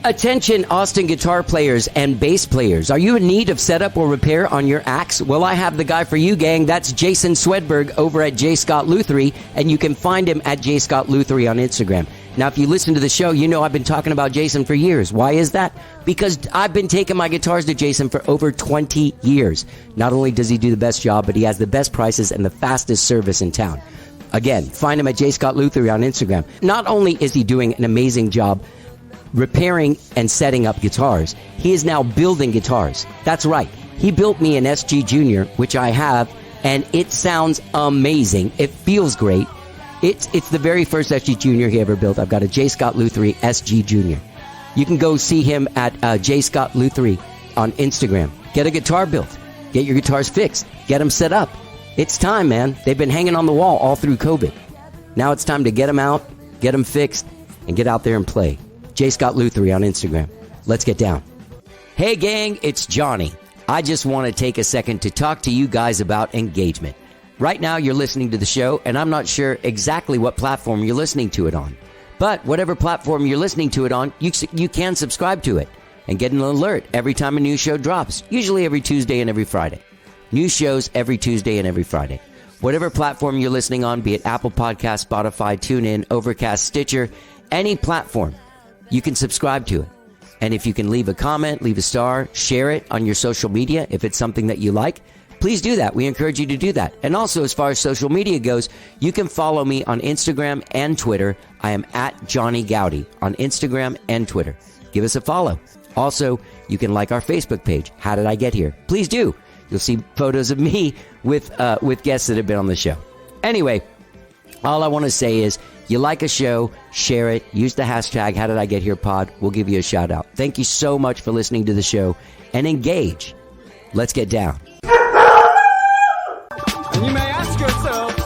Attention Austin guitar players and bass players. Are you in need of setup or repair on your axe? Well, I have the guy for you, gang. That's Jason Swedberg over at J. Scott Lutherie, and you can find him at J. Scott Lutherie on Instagram. Now, if you listen to the show, you know I've been talking about Jason for years. Why is that? Because I've been taking my guitars to Jason for over 20 years. Not only does he do the best job, but he has the best prices and the fastest service in town. Again, find him at J. Scott Lutherie on Instagram. Not only is he doing an amazing job repairing and setting up guitars, he is now building guitars. That's right. He built me an SG Junior, which I have, and it sounds amazing. It feels great. It's the very first SG Junior he ever built. I've got a J. Scott Lutherie SG Junior. You can go see him at J. Scott Lutherie on Instagram. Get a guitar built. Get your guitars fixed. Get them set up. It's time, man. They've been hanging on the wall all through COVID. Now it's time to get them out, get them fixed, and get out there and play. J. Scott Lutherie on Instagram. Let's get down. Hey, gang, it's Johnny. I just want to take a second to talk to you guys about engagement. Right now, you're listening to the show, and I'm not sure exactly what platform you're listening to it on. But whatever platform you're listening to it on, you can subscribe to it and get an alert every time a new show drops, usually every Tuesday and every Friday. New shows every Tuesday and every Friday. Whatever platform you're listening on, be it Apple Podcasts, Spotify, TuneIn, Overcast, Stitcher, any platform, you can subscribe to it. And if you can leave a comment, leave a star, share it on your social media if it's something that you like, please do that. We encourage you to do that. And also, as far as social media goes, you can follow me on Instagram and Twitter. I am at Johnny Gowdy on Instagram and Twitter. Give us a follow. Also, you can like our Facebook page, How Did I Get Here? Please do. You'll see photos of me with guests that have been on the show. Anyway, all I want to say is, you like a show, share it, use the hashtag How Did I Get Here Pod. We'll give you a shout out. Thank you so much for listening to the show, and engage. Let's get down. And you may ask yourself,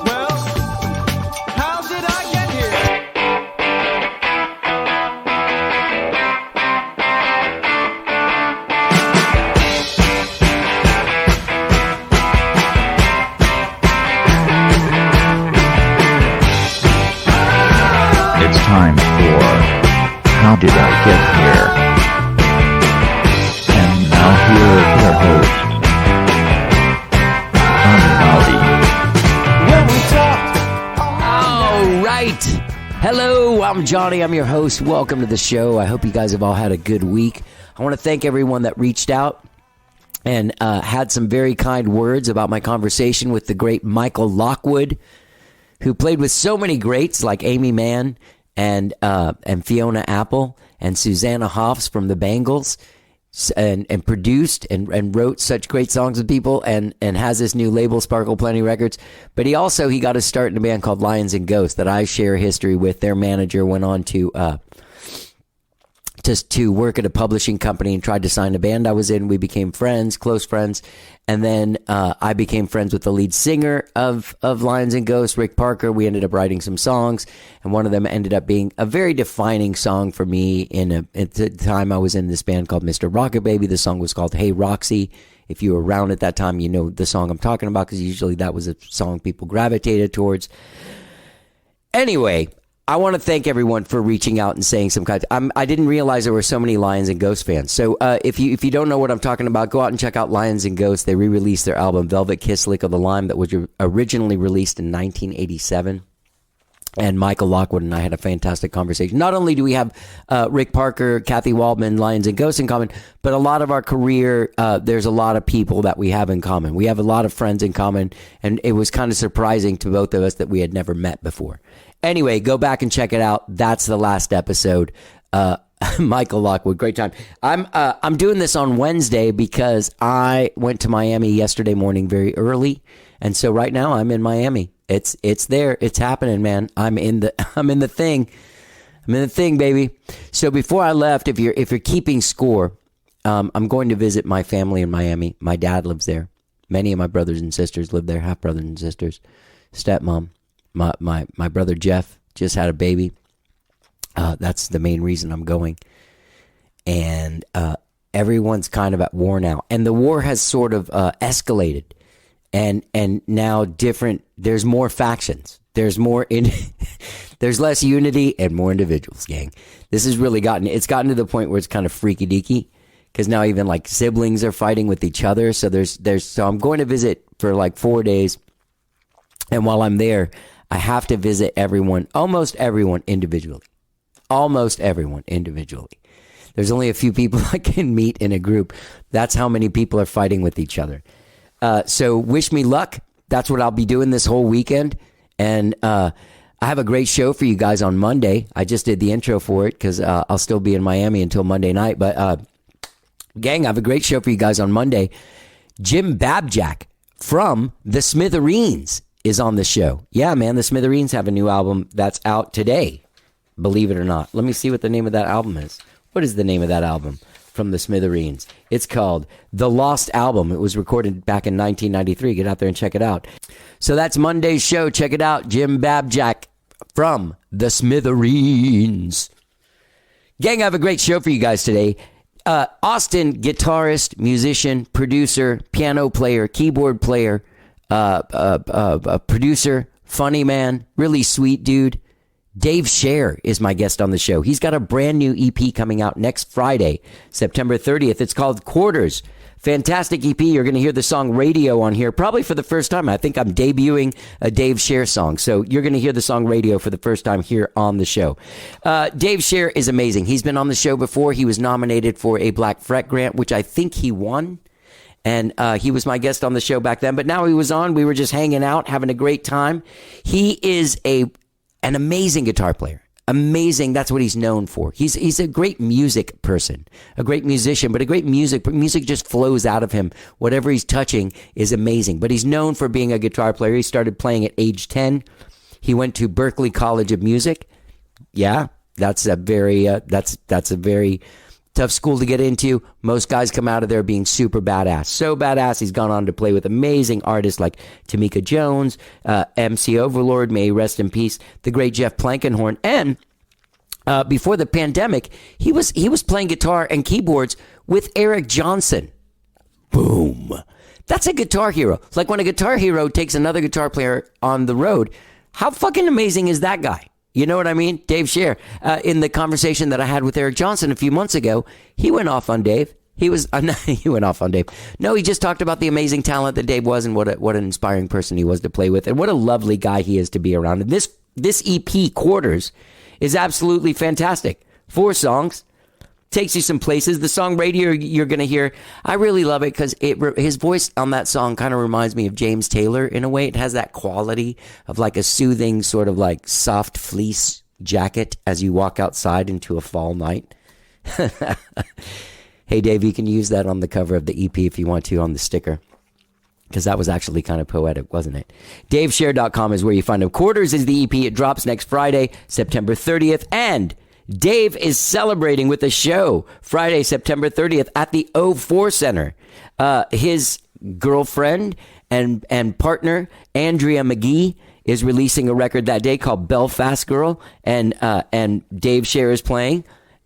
well, how did I get here? It's time for How Did I Get Here? And now here is your host, All right. Hello, I'm Johnny. I'm your host. Welcome to the show. I hope you guys have all had a good week. I want to thank everyone that reached out and had some very kind words about my conversation with the great Michael Lockwood, who played with so many greats like Amy Mann and Fiona Apple and Susanna Hoffs from the Bangles, and produced and wrote such great songs with people, and has this new label, Sparkle Plenty Records. But he got his start in a band called Lions and Ghosts that I share history with. Their manager went on to work at a publishing company and tried to sign a band I was in. We became friends, close friends. And then I became friends with the lead singer of Lions and Ghosts, Rick Parker. We ended up writing some songs, and one of them ended up being a very defining song for me. At the time, I was in this band called Mr. Rocket Baby. The song was called Hey Roxy. If you were around at that time, you know the song I'm talking about, because usually that was a song people gravitated towards. Anyway, I want to thank everyone for reaching out and saying some kind. I didn't realize there were so many Lions and Ghosts fans. So if you don't know what I'm talking about, go out and check out Lions and Ghosts. They re-released their album Velvet Kiss Lick of the Lime that was originally released in 1987. And Michael Lockwood and I had a fantastic conversation. Not only do we have Rick Parker, Kathy Waldman, Lions and Ghosts in common, but a lot of our career, there's a lot of people that we have in common. We have a lot of friends in common, and it was kind of surprising to both of us that we had never met before. Anyway, go back and check it out. That's the last episode. Michael Lockwood, great time. I'm doing this on Wednesday because I went to Miami yesterday morning very early, and so right now I'm in Miami. It's there. It's happening, man. I'm in the thing. I'm in the thing, baby. So before I left, if you're keeping score, I'm going to visit my family in Miami. My dad lives there. Many of my brothers and sisters live there. Half brothers and sisters. Stepmom. My brother Jeff just had a baby. That's the main reason I'm going. And everyone's kind of at war now. And the war has sort of escalated. And now there's more factions. There's more There's less unity and more individuals, gang. This has really gotten to the point where it's kind of freaky deaky, because now even like siblings are fighting with each other. So so I'm going to visit for like 4 days. And while I'm there, I have to visit almost everyone individually. Almost everyone individually. There's only a few people I can meet in a group. That's how many people are fighting with each other. So wish me luck. That's what I'll be doing this whole weekend. And I have a great show for you guys on Monday. I just did the intro for it because I'll still be in Miami until Monday night. But gang, I have a great show for you guys on Monday. Jim Babjack from the Smithereens is on the show. Yeah, man, the Smithereens have a new album that's out today. Believe it or not. Let me see what the name of that album is. What is the name of that album from the Smithereens? It's called The Lost Album. It was recorded back in 1993. Get out there and check it out. So that's Monday's show. Check it out. Jim Babjack from the Smithereens. Gang, I have a great show for you guys today. Austin, guitarist, musician, producer, piano player, keyboard player, producer, funny man, really sweet dude. Dave Scher is my guest on the show. He's got a brand new EP coming out next Friday, September 30th. It's called Quarters. Fantastic EP. You're going to hear the song Radio on here, probably for the first time. I think I'm debuting a Dave Scher song. So you're going to hear the song Radio for the first time here on the show. Dave Scher is amazing. He's been on the show before. He was nominated for a Black Fret grant, which I think he won. And he was my guest on the show back then. But now he was on. We were just hanging out, having a great time. He is an amazing guitar player. Amazing. That's what he's known for. He's a great music person, a great musician, but a great music just flows out of him. Whatever he's touching is amazing. But he's known for being a guitar player. He started playing at age 10. He went to Berkeley College of Music. Yeah, that's a very tough school to get into. Most guys come out of there being super badass. So badass, he's gone on to play with amazing artists like Tamika Jones, MC Overlord, may he rest in peace, the great Jeff Plankenhorn. And before the pandemic, he was playing guitar and keyboards with Eric Johnson. Boom. That's a guitar hero. Like when a guitar hero takes another guitar player on the road, how fucking amazing is that guy? You know what I mean? Dave Scher. In the conversation that I had with Eric Johnson a few months ago, he went off on Dave. He went off on Dave. No, he just talked about the amazing talent that Dave was and what an inspiring person he was to play with and what a lovely guy he is to be around. And this EP, Quarters, is absolutely fantastic. 4 songs. Takes you some places. The song Radio you're going to hear, I really love it because his voice on that song kind of reminds me of James Taylor in a way. It has that quality of like a soothing sort of like soft fleece jacket as you walk outside into a fall night. Hey, Dave, you can use that on the cover of the EP if you want to on the sticker. Because that was actually kind of poetic, wasn't it? DaveScher.com is where you find him. Quarters is the EP. It drops next Friday, September 30th. And Dave is celebrating with a show Friday, September 30th at the O4 Center. His girlfriend and partner, Andrea Magee, is releasing a record that day called Belfast Girl. And Dave Scher is playing.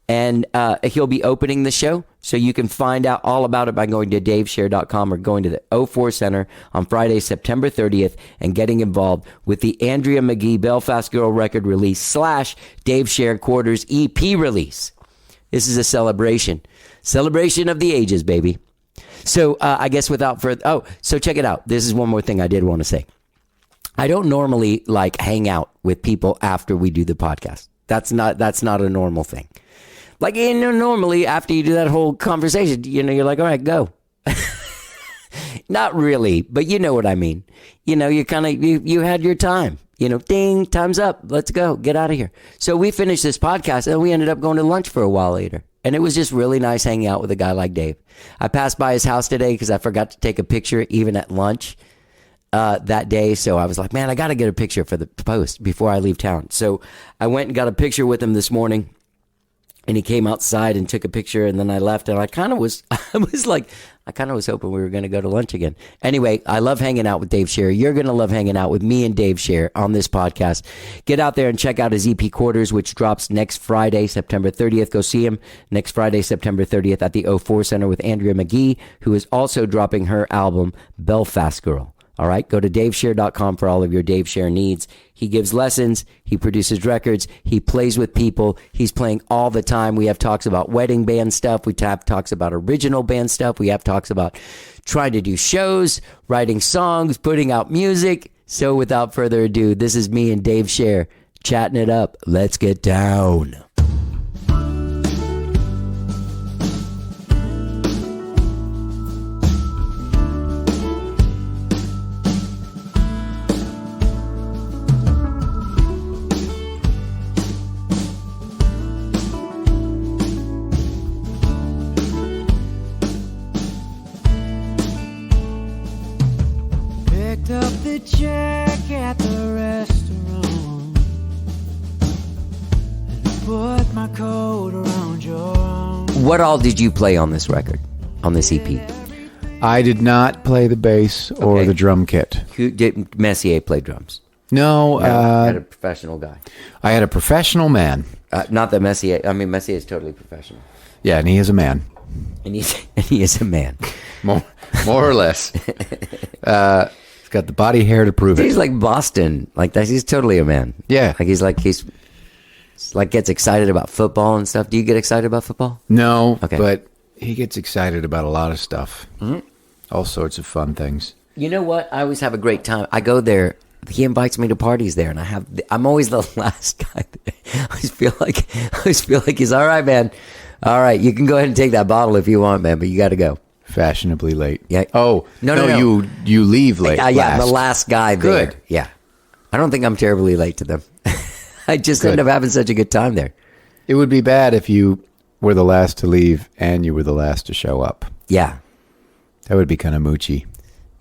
And he'll be opening the show. So you can find out all about it by going to DaveScher.com or going to the O4 Center on Friday, September 30th and getting involved with the Andrea Magee Belfast Girl record release / Dave Scher Quarters EP release. This is a celebration. Celebration of the ages, baby. So I guess without further... so check it out. This is one more thing I did want to say. I don't normally like hang out with people after we do the podcast. That's not a normal thing. Like, normally after you do that whole conversation, you're like, all right, go. Not really, but you know what I mean. You kind of, you had your time, ding, time's up. Let's go. Get out of here. So we finished this podcast and we ended up going to lunch for a while later. And it was just really nice hanging out with a guy like Dave. I passed by his house today because I forgot to take a picture even at lunch that day. So I was like, man, I got to get a picture for the post before I leave town. So I went and got a picture with him this morning. And he came outside and took a picture, and then I left, and I kind of was hoping we were going to go to lunch again. Anyway, I love hanging out with Dave Scher. You're going to love hanging out with me and Dave Scher on this podcast. Get out there and check out his EP Quarters, which drops next Friday, September 30th. Go see him next Friday, September 30th at the O4 Center with Andrea Magee, who is also dropping her album, Belfast Girl. All right, go to davescher.com for all of your Dave Scher needs. He gives lessons. He produces records. He plays with people. He's playing all the time. We have talks about wedding band stuff. We have talks about original band stuff. We have talks about trying to do shows, writing songs, putting out music. So without further ado, this is me and Dave Scher chatting it up. Let's get down. Picked up the check at the restaurant and put my coat around your arm. What all did you play on this record, on this EP? I did not play the bass or Okay. the drum kit. Who did Messier play drums? No, Had a professional guy. I had a professional man. Not that Messier. I mean, Messier is totally professional, Yeah, and he is a man. and he is a man. More or less. He's got the body hair to prove He's it. like Boston, like that. He's totally a man. Yeah. like he's gets excited about football and stuff. Do you get excited about football? No, Okay. but he gets excited about a lot of stuff. All sorts of fun things. You know what? I always have a great time. I go there. He invites me to parties there, and I'm always the last guy there. I always feel like he's all right, man. All right, you can go ahead and take that bottle if you want, man, but you got to go. Fashionably late. Yeah. Oh, No. You leave late. Yeah, I'm the last guy there. Good. Yeah. I don't think I'm terribly late to them. I just Good. end up having such a good time there. It would be bad if you were the last to leave and you were the last to show up. Yeah. That would be kind of moochy.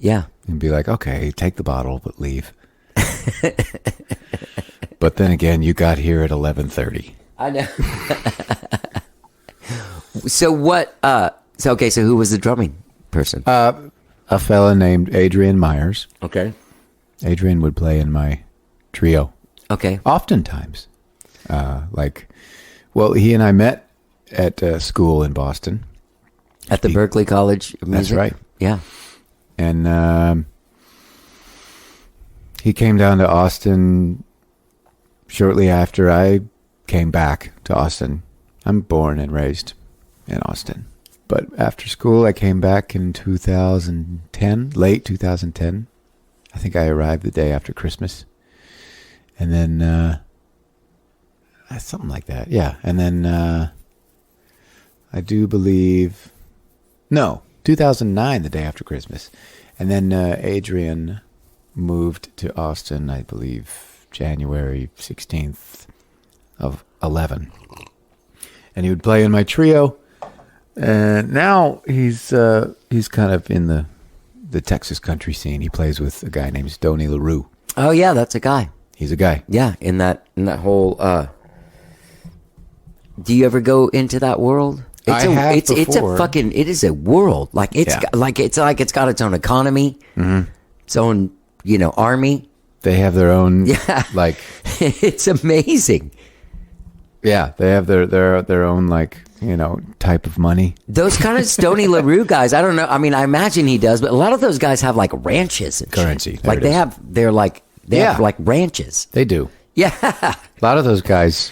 Yeah. And be like, okay, take the bottle, but leave. But then again, you got here at 11:30. I know. So what, so who was the drumming person? A fella named Adrian Myers. Okay. Adrian would play in my trio. Okay. Oftentimes. He and I met at school in Boston. At the Berkeley College of Music? That's right. Yeah. And he came down to Austin shortly after I came back to Austin. I'm born and raised in Austin. But after school, I came back in 2010, late 2010. I think I arrived the day after Christmas. And then, something like that. Yeah. And then, I do believe, 2009, the day after Christmas. And then Adrian moved to Austin, I believe, January 16th of 11. And he would play in my trio. And now he's kind of in the Texas country scene. He plays with a guy named Stoney LaRue. Oh, yeah, that's a guy. He's a guy. Yeah, in that whole, do you ever go into that world? It's it is a world. Like it's got its own economy, its own, army. They have their own, Yeah. It's amazing. yeah, they have their own, type of money. Those kind of Stoney LaRue guys, I don't know. I mean, I imagine he does, but a lot of those guys have ranches and Currency. shit. There it is. They have ranches. They do. Yeah. A lot of those guys,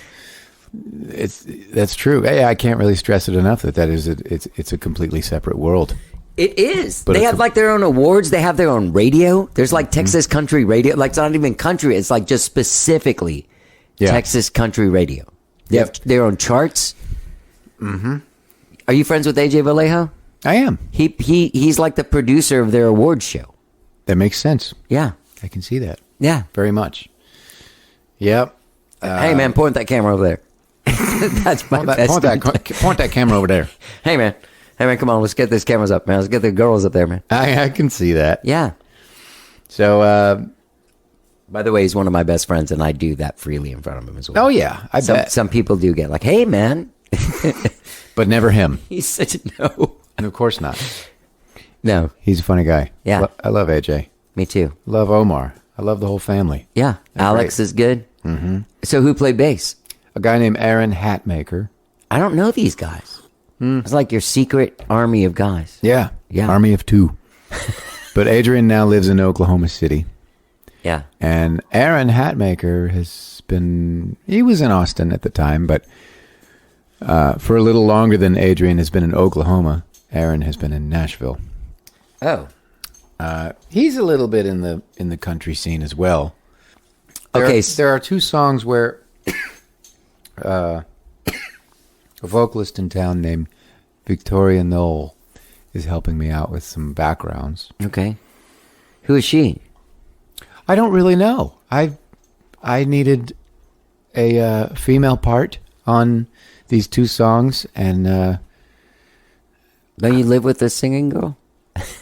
that's true. Hey, I can't really stress it enough it's a completely separate world. It is. But they it's have their own awards. They have their own radio. There's Texas country radio. It's not even country. It's just specifically Texas country radio. They have their own charts. Mm-hmm. Are you friends with AJ Vallejo? I am. He's like the producer of their awards show. That makes sense. Yeah. I can see that Yeah. very much. Yep. Hey man, point that camera over there. That's my best. Point that camera over there. Hey man, come on, let's get these cameras up, man. Let's get the girls up there, man. I can see that. Yeah. So, By the way, he's one of my best friends, and I do that freely in front of him as well. oh yeah, I bet. Some people do get hey man. But never him. He's such a no. And of course not. No. He's a funny guy. Yeah. I love AJ. Me too. Love Omar. I love the whole family. Yeah. They're Alex great. is good. Mm-hmm. So who played bass? A guy named Aaron Hatmaker. I don't know these guys. It's like your secret army of guys. Yeah. Yeah. Army of two. But Adrian now lives in Oklahoma City. Yeah. And Aaron Hatmaker he was in Austin at the time, but for a little longer than Adrian has been in Oklahoma, Aaron has been in Nashville. Oh. He's a little bit in the country scene as well. There are two songs where a vocalist in town named Victoria Knoll is helping me out with some backgrounds. Okay. Who is she? I don't really know. I needed a female part on these two songs, and Don't you live with a singing girl?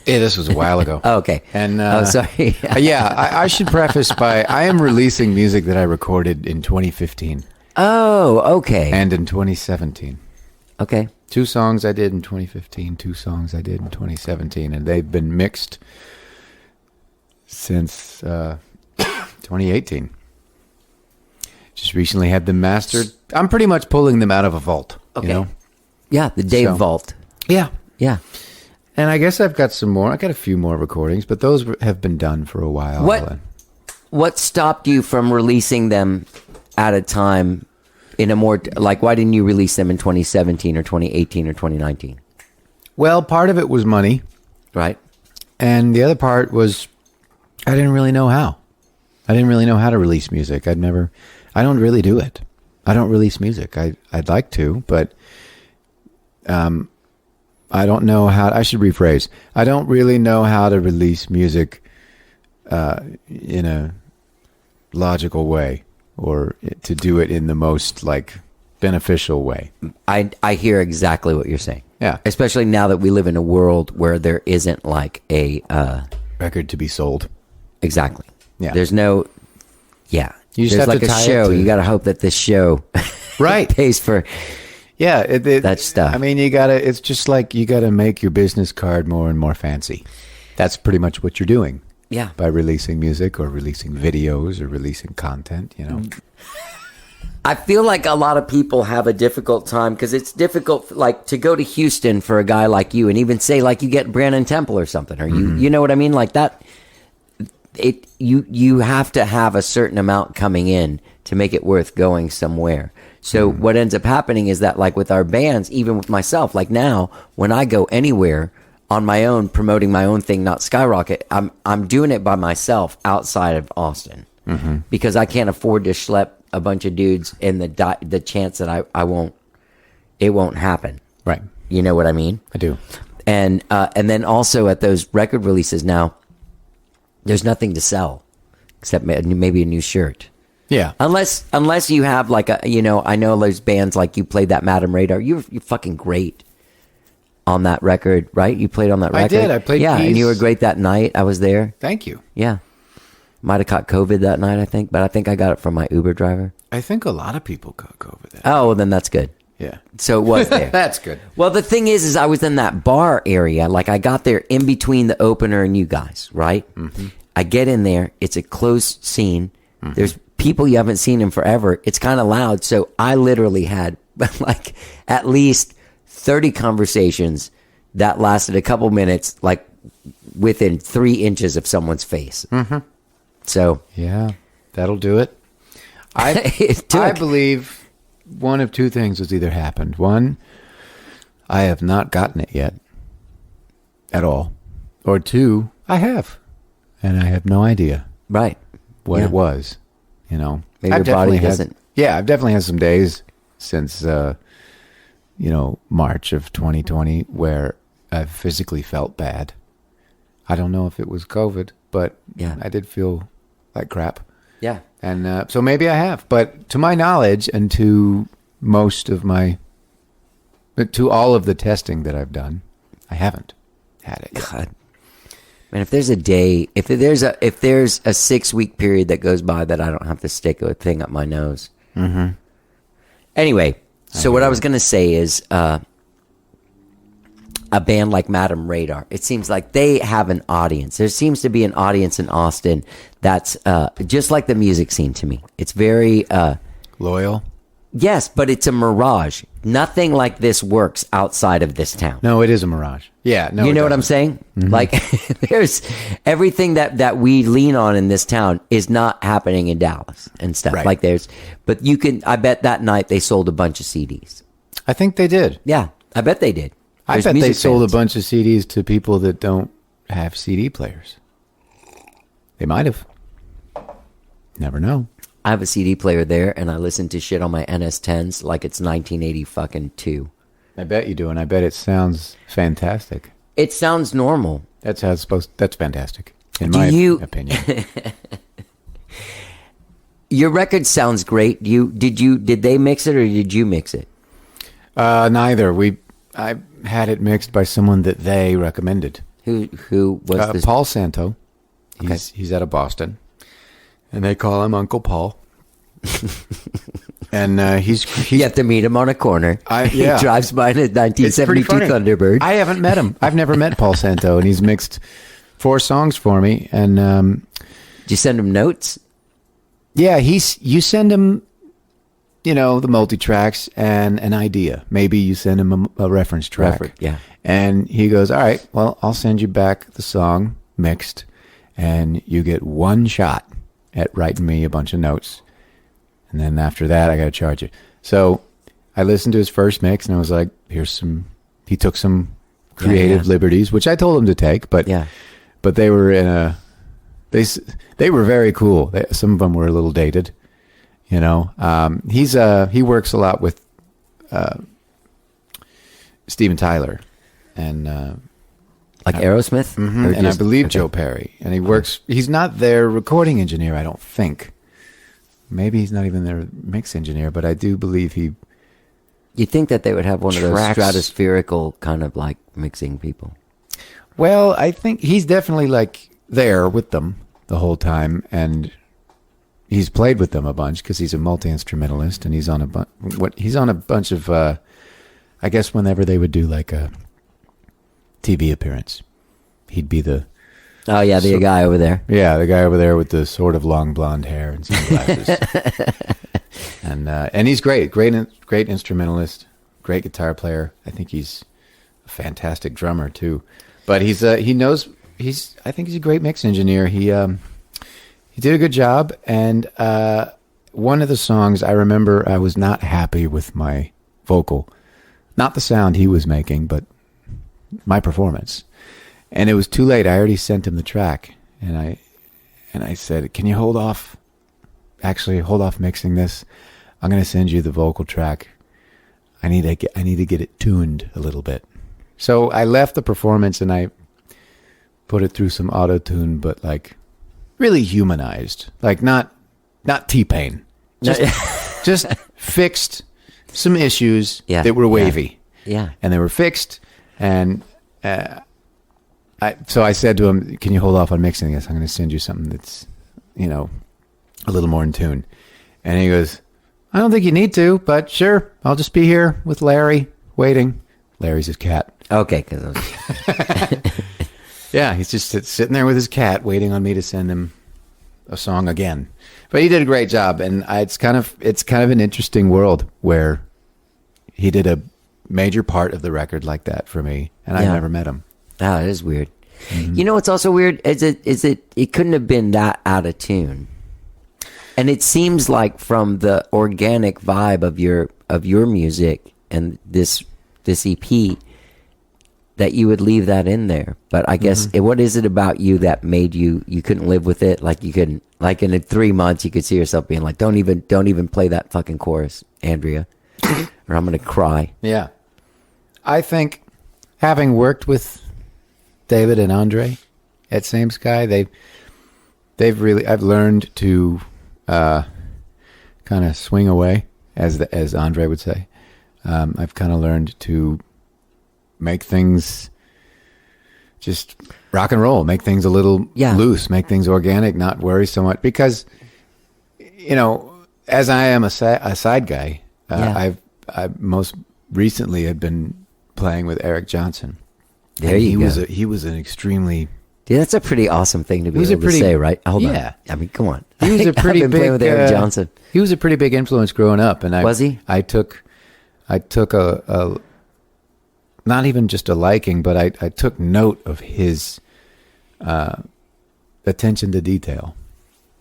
yeah, this was a while ago. Oh, okay. And sorry. yeah, I should preface by I am releasing music that I recorded in 2015 Oh, okay. and in 2017. Okay. 2 songs I did in 2015, 2 songs I did in 2017, and they've been mixed since 2018. Just recently had them mastered. I'm pretty much pulling them out of a vault. Okay. You know? Yeah, the Dave So- Vault. Yeah. Yeah. And I guess I've got some more. I got a few more recordings, but those have been done for a while. What stopped you from releasing them at a time in a more, like, why didn't you release them in 2017 or 2018 or 2019? Well, part of it was money, Right? and the other part was I didn't really know how. I didn't really know how to release music. I don't really do it. I don't release music. I'd like to, but I don't know how. I should rephrase. I don't really know how to release music in a logical way, or to do it in the most like beneficial way. I hear exactly what you're saying. Yeah. Especially now that we live in a world where there isn't like a Record to be sold. exactly. Yeah. There's no. Yeah. You just There's have like to a tie it show. to- You got to hope that this show Right. pays for. Yeah, That stuff. I mean, it's just like you gotta make your business card more and more fancy. That's pretty much what you're doing Yeah. by releasing music or releasing videos or releasing content, you know. I feel like a lot of people have a difficult time because it's difficult, like, to go to Houston for a guy like you, and even say like you get Brandon Temple or something, or you know what I mean, like that. You have to have a certain amount coming in to make it worth going somewhere. So what ends up happening is that, like with our bands, even with myself, like now when I go anywhere on my own, promoting my own thing, not Skyrocket, I'm doing it by myself outside of Austin because I can't afford to schlep a bunch of dudes in the chance that it won't happen. Right. You know what I mean? I do. And then also at those record releases now, there's nothing to sell except maybe a new shirt. Yeah. Unless you have like I know those bands like you played that Madam Radar. You're fucking great on that record, right? You played on that record. I did. I played Yeah, and you were keys. great that night. I was there. Thank you. Yeah. Might have caught COVID that night, I think, but I think I got it from my Uber driver. I think a lot of people got COVID. That. Oh, well, then that's good. Yeah. So it was there. That's good. Well, the thing is I was in that bar area. Like I got there in between the opener and you guys, right? Mm-hmm. I get in there. It's a closed scene. Mm-hmm. There's people you haven't seen in forever. It's kind of loud. So I literally had like at least 30 conversations that lasted a couple minutes, like within 3 inches of someone's face. Mm-hmm. So Yeah, that'll do it. It I took- believe one of two things has either happened. One, I have not gotten it yet at all. Or two, I have. And I have no idea right. what Yeah. it was. You know, Maybe I've your body definitely had- doesn't- Yeah, I've definitely had some days since, March of 2020 where I've physically felt bad. I don't know if it was COVID, but Yeah. I did feel like crap. Yeah. And so maybe I have. But to my knowledge and to to all of the testing that I've done, I haven't had it. God. Man, if there's a day, if there's a 6-week period that goes by that I don't have to stick a thing up my nose. Mm-hmm. Anyway, so what I was going to say is a band like Madam Radar, it seems like they have an audience. There seems to be an audience in Austin that's just like the music scene to me. It's very Loyal? Yes, but it's a mirage. Nothing like this works outside of this town. No, it is a mirage. Yeah, no, you know it what I'm doesn't. saying? Like, there's everything that we lean on in this town is not happening in Dallas and stuff. Right. Like, but you can. I bet that night they sold a bunch of CDs. I think they did. Yeah, I bet they did. I There's bet they music sold fans. a bunch of CDs to people that don't have CD players. They might have. Never know. I have a CD player there, and I listen to shit on my NS10s like it's 1980 fucking 2. I bet you do, and I bet it sounds fantastic. It sounds normal. That's how it's supposed. That's fantastic, in Do my you- opinion. Your record sounds great. Did they mix it or did you mix it? Neither. I had it mixed by someone that they recommended. Who was this? Paul Santo. He's out of Boston, and they call him Uncle Paul. And he's You have to meet him on a corner. Yeah. He drives by in a It's pretty 1972 funny. Thunderbird. I haven't met him. I've never met Paul Santo, and he's mixed 4 songs for me. And Did you send him notes? yeah, you send him, the multi-tracks and an idea. Maybe you send him a reference track. Yeah. And he goes, all right, well, I'll send you back the song mixed, and you get one shot at writing me a bunch of notes. And then after that, I got to charge you. So I listened to his first mix, and I was like, he took some creative liberties, which I told him to take, but they were they were very cool. Some of them were a little dated, he works a lot with Steven Tyler and Like Aerosmith? Or and I just- believe okay. Joe Perry. And he's not their recording engineer, I don't think. Maybe he's not even their mix engineer, but I do believe he. You'd think that they would have one of those Tracks. stratospherical kind of like mixing people. Well, I think he's definitely like there with them the whole time, and he's played with them a bunch because he's a multi-instrumentalist, and he's on a bunch of. I guess whenever they would do like a TV appearance, he'd be the. Oh, yeah, the guy over there. Yeah, the guy over there with the sort of long blonde hair and sunglasses. and he's great instrumentalist, great guitar player. I think he's a fantastic drummer too. But I think he's a great mix engineer. He did a good job, and one of the songs I remember I was not happy with my vocal. Not the sound he was making, but my performance. And it was too late. I already sent him the track, and I said, "Can you hold off mixing this? I'm going to send you the vocal track. I need to get it tuned a little bit." So I left the performance and I put it through some auto tune, but like really humanized, like not T-Pain, just fixed some issues that were wavy, and they were fixed, and. So I said to him, "Can you hold off on mixing this? I'm going to send you something that's, a little more in tune." And he goes, "I don't think you need to, but sure, I'll just be here with Larry waiting." Larry's his cat. Okay. Yeah, he's just sitting there with his cat waiting on me to send him a song again. But he did a great job, and it's kind of an interesting world where he did a major part of the record like that for me, and I've never met him. Oh, it is weird. Mm-hmm. You know what's also weird? It couldn't have been that out of tune. And it seems like from the organic vibe of your music and this EP that you would leave that in there. But I guess what is it about you that made you couldn't live with it? Like you couldn't, like in 3 months you could see yourself being like, don't even play that fucking chorus, Andrea, or I'm gonna cry. Yeah, I think having worked with David and Andre at Same Sky, I've learned to kind of swing away, as Andre would say. I've kind of learned to make things just rock and roll, make things a little loose, make things organic, not worry so much. Because, as I am a side guy, I most recently had been playing with Eric Johnson. There you go. He was an extremely Dude, that's a pretty awesome thing to be was able a pretty- to say, right? Hold on. yeah. I mean, come on. He was a pretty I've been big playing with Eric Johnson. He was a pretty big influence growing up, and Was he? I took a not even just a liking, but I took note of his attention to detail,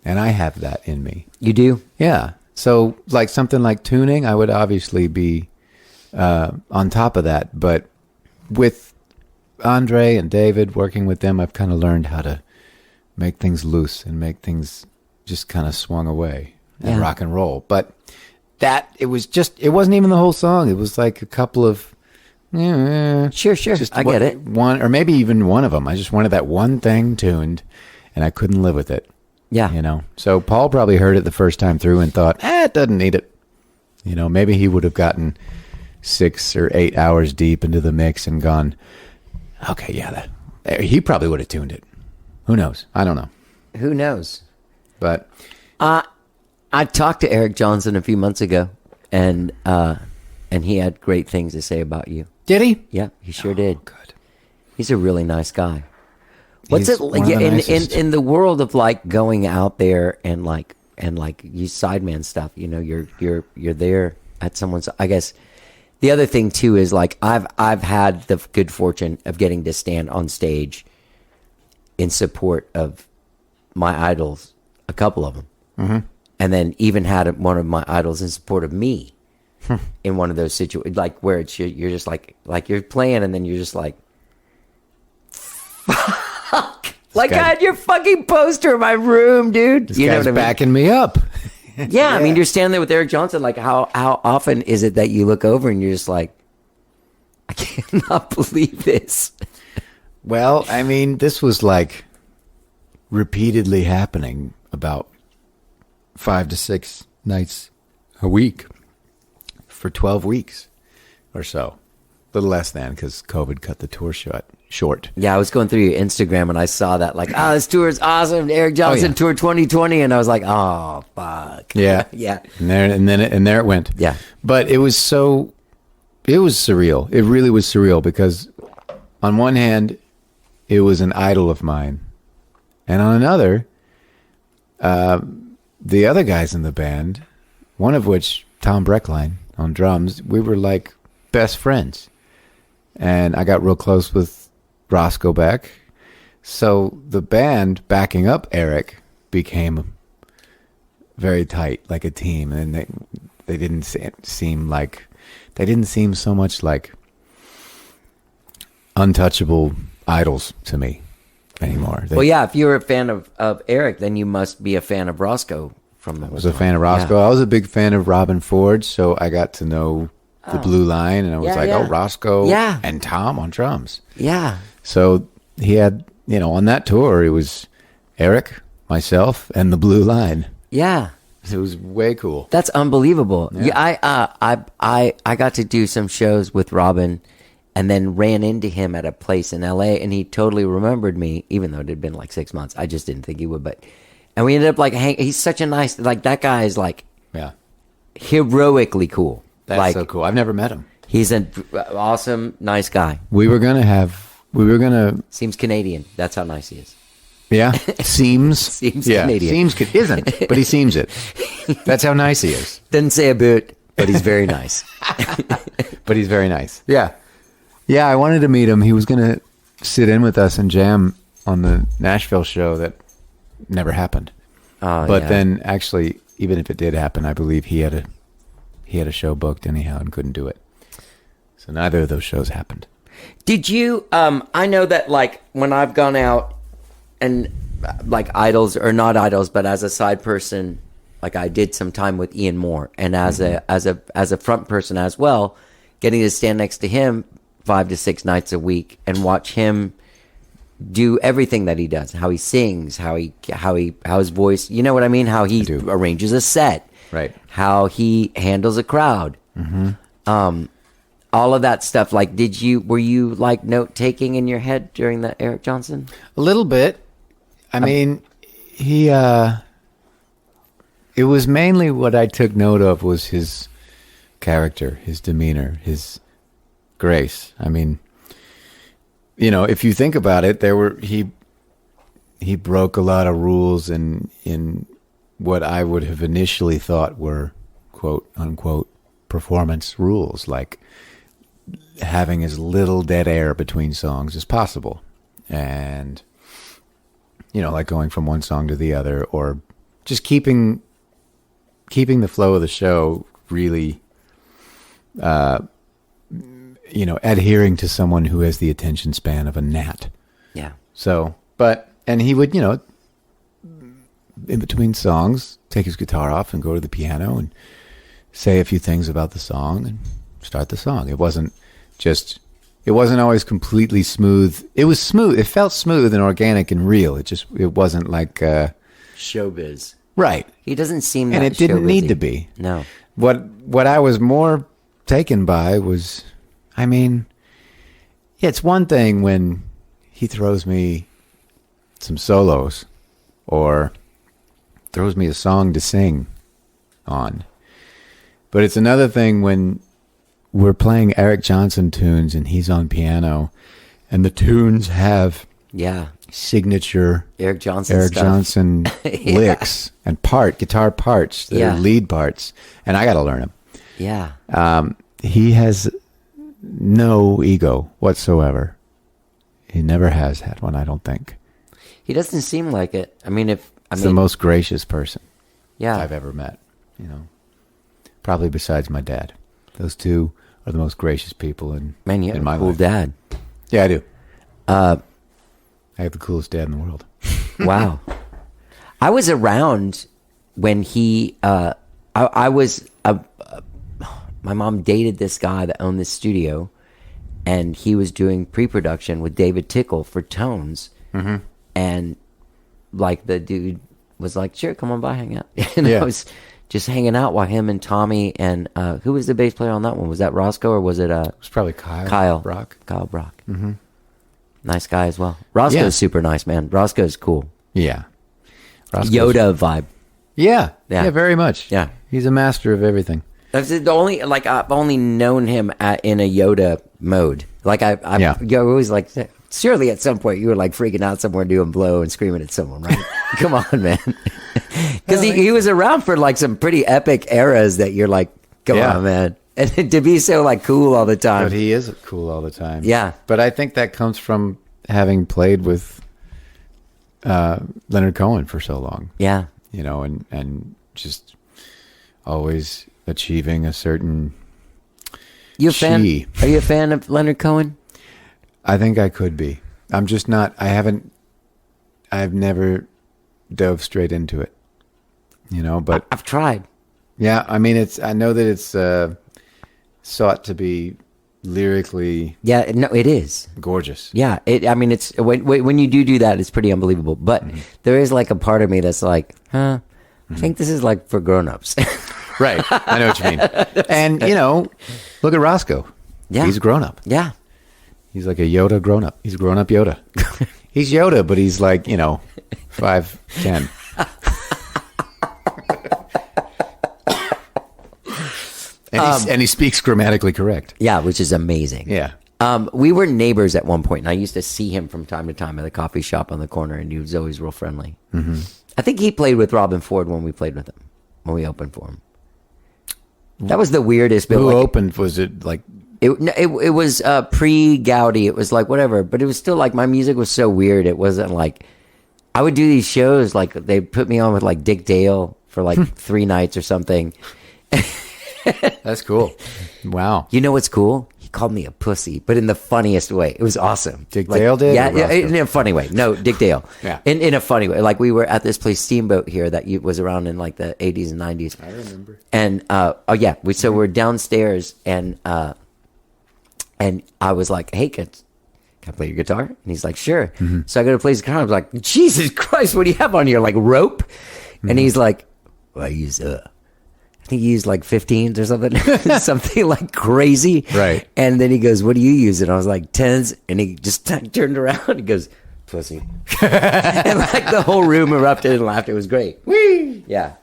and I have that in me. You do? Yeah. So like something like tuning, I would obviously be on top of that, but with Andre and David, working with them, I've kind of learned how to make things loose and make things just kind of swung away and Yeah. rock and roll. But it wasn't even the whole song. It was like a couple of, Sure. I get it. one, or maybe even one of them. I just wanted that one thing tuned, and I couldn't live with it. Yeah. You know, so Paul probably heard it the first time through and thought, it doesn't need it. You know, maybe he would have gotten 6 or 8 hours deep into the mix and gone, okay, yeah, he probably would have tuned it. Who knows? I don't know. Who knows? But I talked to Eric Johnson a few months ago, and he had great things to say about you. did he? Yeah, he sure did. Good. He's a really nice guy. What's He's it one like of the nicest. in the world of like going out there and like you sideman stuff? You know, you're there at someone's. I guess the other thing too is like I've had the good fortune of getting to stand on stage in support of my idols, a couple of them, and then even had one of my idols in support of me in one of those situations, like where it's you're just like you're playing and then you're just like. Like guy- I had your fucking poster in my room, dude. This You know guy's what I mean? backing me up. Yeah, I mean, you're standing there with Eric Johnson. Like, how often is it that you look over and you're just like, I cannot believe this. Well, I mean, this was like repeatedly happening about 5 to 6 nights a week for 12 weeks or so. A little less than, because COVID cut the tour short. Yeah, I was going through your Instagram and I saw that, like, this tour is awesome. Eric Johnson yeah. Tour 2020. And I was like, oh, fuck. Yeah. Yeah. And there it went. Yeah. But it was surreal. It really was surreal, because on one hand, it was an idol of mine. And on another, the other guys in the band, one of which, Tom Breckline on drums, we were like best friends. And I got real close with Roscoe Beck. So the band backing up Eric became very tight, like a team. And they didn't seem so much like untouchable idols to me anymore. Well, yeah, if you're a fan of Eric, then you must be a fan of Roscoe from the I was a fan of Roscoe. Yeah. I was a big fan of Robin Ford, so I got to know the Blue Line, and I was Yeah, like, yeah. oh, Roscoe Yeah. and Tom on drums. Yeah. So he had, on that tour, it was Eric, myself, and the Blue Line. Yeah. It was way cool. That's unbelievable. Yeah, I got to do some shows with Robin, and then ran into him at a place in L.A. and he totally remembered me, even though it had been like 6 months. I just didn't think he would, and we ended up like he's such a nice, like, that guy is like Yeah. heroically cool. That's like, so cool. I've never met him. He's an awesome, nice guy. We were going to, Seems Canadian. That's how nice he is. yeah, seems. Seems yeah, Canadian. isn't, but he seems it. That's how nice he is. Doesn't say a bit, but he's very nice. But he's very nice. Yeah. Yeah, I wanted to meet him. He was going to sit in with us and jam on the Nashville show that never happened. But then actually, even if it did happen, I believe he had a show booked anyhow and couldn't do it. So neither of those shows happened. Did you, I know that, like, when I've gone out and, like, idols, or not idols, but as a side person, like, I did some time with Ian Moore, and as a front person as well, getting to stand next to him 5 to 6 nights a week and watch him do everything that he does, how he sings, how his voice, you know what I mean? How he arranges a set, Right. how he handles a crowd. All of that stuff. Like, were you like note taking in your head during the Eric Johnson? A little bit. I mean, it was mainly what I took note of was his character, his demeanor, his grace. I mean, if you think about it, he broke a lot of rules in what I would have initially thought were quote unquote performance rules, like having as little dead air between songs as possible, and like going from one song to the other, or just keeping the flow of the show really adhering to someone who has the attention span of a gnat. Yeah. So, and he would, in between songs, take his guitar off and go to the piano and say a few things about the song and start the song. It wasn't always completely smooth. It was smooth. It felt smooth and organic and real. It wasn't like showbiz. Right. He doesn't seem that and it didn't showbizy. need to be. No. What I was more taken by was, it's one thing when he throws me some solos or throws me a song to sing on. But it's another thing when we're playing Eric Johnson tunes and he's on piano and the tunes have signature Eric Johnson licks and guitar parts, the lead parts, and I got to learn them. Yeah. He has no ego whatsoever. He never has had one, I don't think. He doesn't seem like it. He's the most gracious person I've ever met, Probably besides my dad. Those two are the most gracious people in my cool life. Dad. Yeah, I do. I have the coolest dad in the world. Wow. I was around when he I was my mom dated this guy that owned this studio, and he was doing pre-production with David Tickle for Tones. Mm-hmm. And like the dude was like, sure, come on by, hang out. And I was just hanging out while him and Tommy and who was the bass player on that one? Was that Roscoe or was it It was probably Kyle Brock. Kyle Brock. Mm-hmm. Nice guy as well. Roscoe's super nice, man. Roscoe's cool. Yeah. Yoda vibe. Yeah, very much. Yeah. He's a master of everything. That's the only, like, I've only known him in a Yoda mode. Like, you're always like, surely at some point you were like freaking out somewhere doing blow and screaming at someone, right? Come on, man. Because he was around for like some pretty epic eras that you're like, come on, man. And to be so like cool all the time. But he is cool all the time. Yeah. But I think that comes from having played with Leonard Cohen for so long. Yeah. And just always achieving a certain Are you a fan of Leonard Cohen? I think I could be. I'm just not. I've never dove straight into it, but I've tried. Yeah. I know that it's sought to be lyrically. Yeah. No, it is gorgeous. Yeah. It's when you do that, it's pretty unbelievable. But there is like a part of me that's like, I think this is like for grown-ups. Right. I know what you mean. And, look at Roscoe. Yeah. He's a grown-up. Yeah. He's like a Yoda grown-up. He's a grown-up Yoda. He's Yoda, but he's like, 5'10". And he speaks grammatically correct. Yeah, which is amazing. Yeah. We were neighbors at one point, and I used to see him from time to time at the coffee shop on the corner, and he was always real friendly. Mm-hmm. I think he played with Robin Ford when we played with him, when we opened for him. That was the weirdest. Who opened? Was it like... It was pre-Gaudi. It was like whatever, but it was still like my music was so weird. It wasn't like... I would do these shows, like they put me on with like Dick Dale for like 3 nights or something. That's cool. Wow. You know what's cool? He called me a pussy, but in the funniest way. It was awesome. Dick Dale did? Yeah, in a funny way. No, Dick Dale. Yeah. In a funny way. Like we were at this place, Steamboat, here that was around in like the 80s and 90s. I remember. And, we're downstairs and I was like, hey, can I play your guitar? And he's like, sure. Mm-hmm. So I go to play his guitar. I was like, Jesus Christ, what do you have on here? Like rope? Mm-hmm. And he's like, well, I use, I think he used like 15s or something, something like crazy. Right. And then he goes, what do you use? And I was like, 10s. And he just turned around and goes, pussy. And like the whole room erupted and laughed. It was great. Whee! Yeah.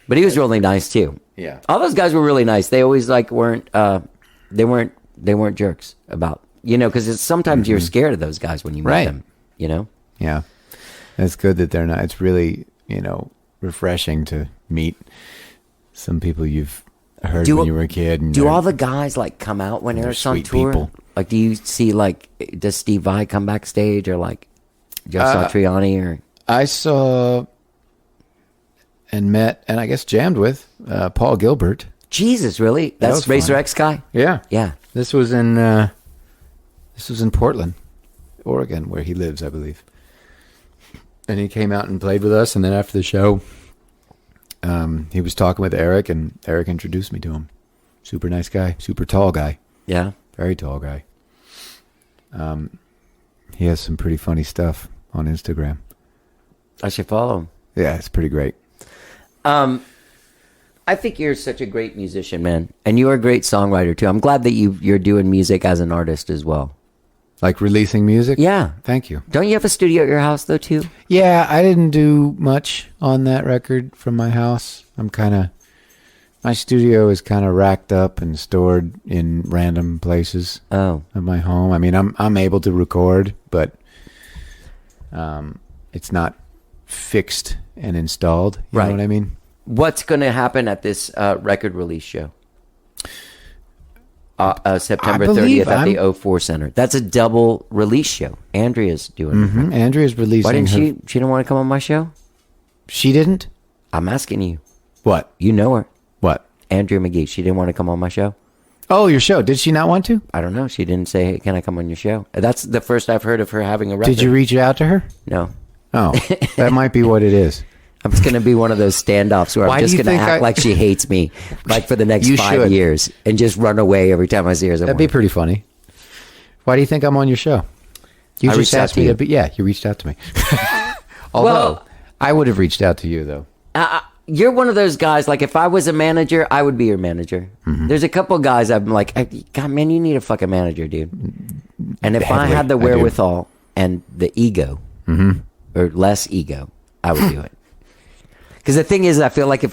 But he was really nice too. Yeah. All those guys were really nice. They always like weren't jerks about, because sometimes you're scared of those guys when you meet them, Yeah. It's good that they're not. It's really, refreshing to meet some people you've heard when you were a kid. And do all the guys like come out when they're on sweet tour? people. Like, do you see does d.i.y come backstage or like Joe Satriani or? I saw and met and I guess jammed with Paul Gilbert. Jesus, really? That's Racer X guy? Yeah, yeah. This was in Portland, Oregon, where he lives, I believe. And he came out and played with us, and then after the show, he was talking with Eric, and Eric introduced me to him. Super nice guy, super tall guy. Yeah, very tall guy. He has some pretty funny stuff on Instagram. I should follow him. Yeah, it's pretty great. I think you're such a great musician, man, and you're a great songwriter too. I'm glad that you're doing music as an artist as well. Like releasing music? Yeah. Thank you. Don't you have a studio at your house though too? Yeah, I didn't do much on that record from my house. My studio is kind of racked up and stored in random places of my home. I mean, I'm able to record, but it's not fixed and installed. You know what I mean? What's going to happen at this record release show? September 30th at the O4 Center. That's a double release show. Andrea's doing it. Mm-hmm. Andrea's releasing. Why didn't she? She didn't want to come on my show? She didn't? I'm asking you. What? You know her. What? Andrea Magee. She didn't want to come on my show? Oh, your show. Did she not want to? I don't know. She didn't say, hey, can I come on your show? That's the first I've heard of her having a record. Did you reach out to her? No. Oh, that might be what it is. I'm just going to be one of those standoffs where I'm just going to act like she hates me, like for the next 5 years, and just run away every time I see her. That'd be pretty funny. Why do you think I'm on your show? You just asked me to. Yeah, you reached out to me. Although I would have reached out to you though. You're one of those guys. Like if I was a manager, I would be your manager. Mm-hmm. There's a couple of guys I'm like, God, man, you need a fucking manager, dude. And if I had the wherewithal and the ego, or less ego, I would do it. Because the thing is, I feel like if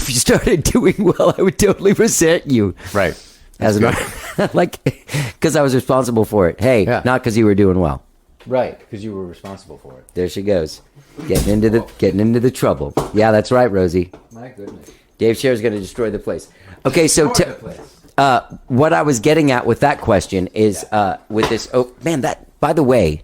you started doing well, I would totally resent you. Right. As an like, because I was responsible for it. Hey, not because you were doing well. Right, because you were responsible for it. There she goes, getting into the trouble. Yeah, that's right, Rosie. My goodness. Dave Scher's going to destroy the place. Okay, so what I was getting at with that question is with this. Oh man, that by the way.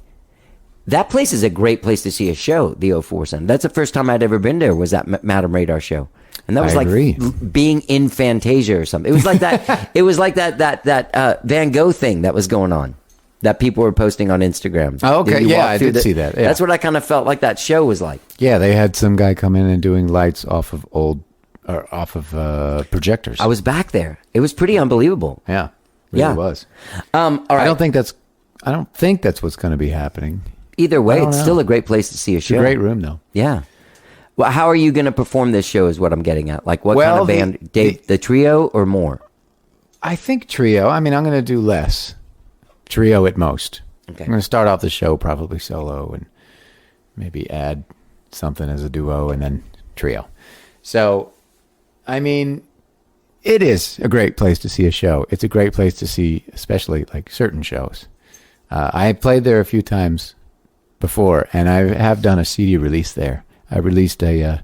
That place is a great place to see a show, the O4 Center. That's the first time I'd ever been there, was that Madame Radar show. And that was being in Fantasia or something. It was like that. It was like that Van Gogh thing that was going on, that people were posting on Instagram. Oh, okay. Yeah, I did see that. Yeah. That's what I kind of felt like that show was like. Yeah, they had some guy come in and doing lights off of projectors. I was back there. It was pretty unbelievable. Yeah, really was. All right. I don't think that's what's going to be happening. Either way, it's still a great place to see a show. It's a great room, though. Yeah. Well, how are you going to perform this show is what I'm getting at. Like, what kind of band? The trio or more? I think trio. I mean, I'm going to do less. Trio at most. Okay. I'm going to start off the show probably solo and maybe add something as a duo and then trio. So, I mean, it is a great place to see a show. It's a great place to see, especially like certain shows. I played there a few times before, and I have done a CD release there. I released an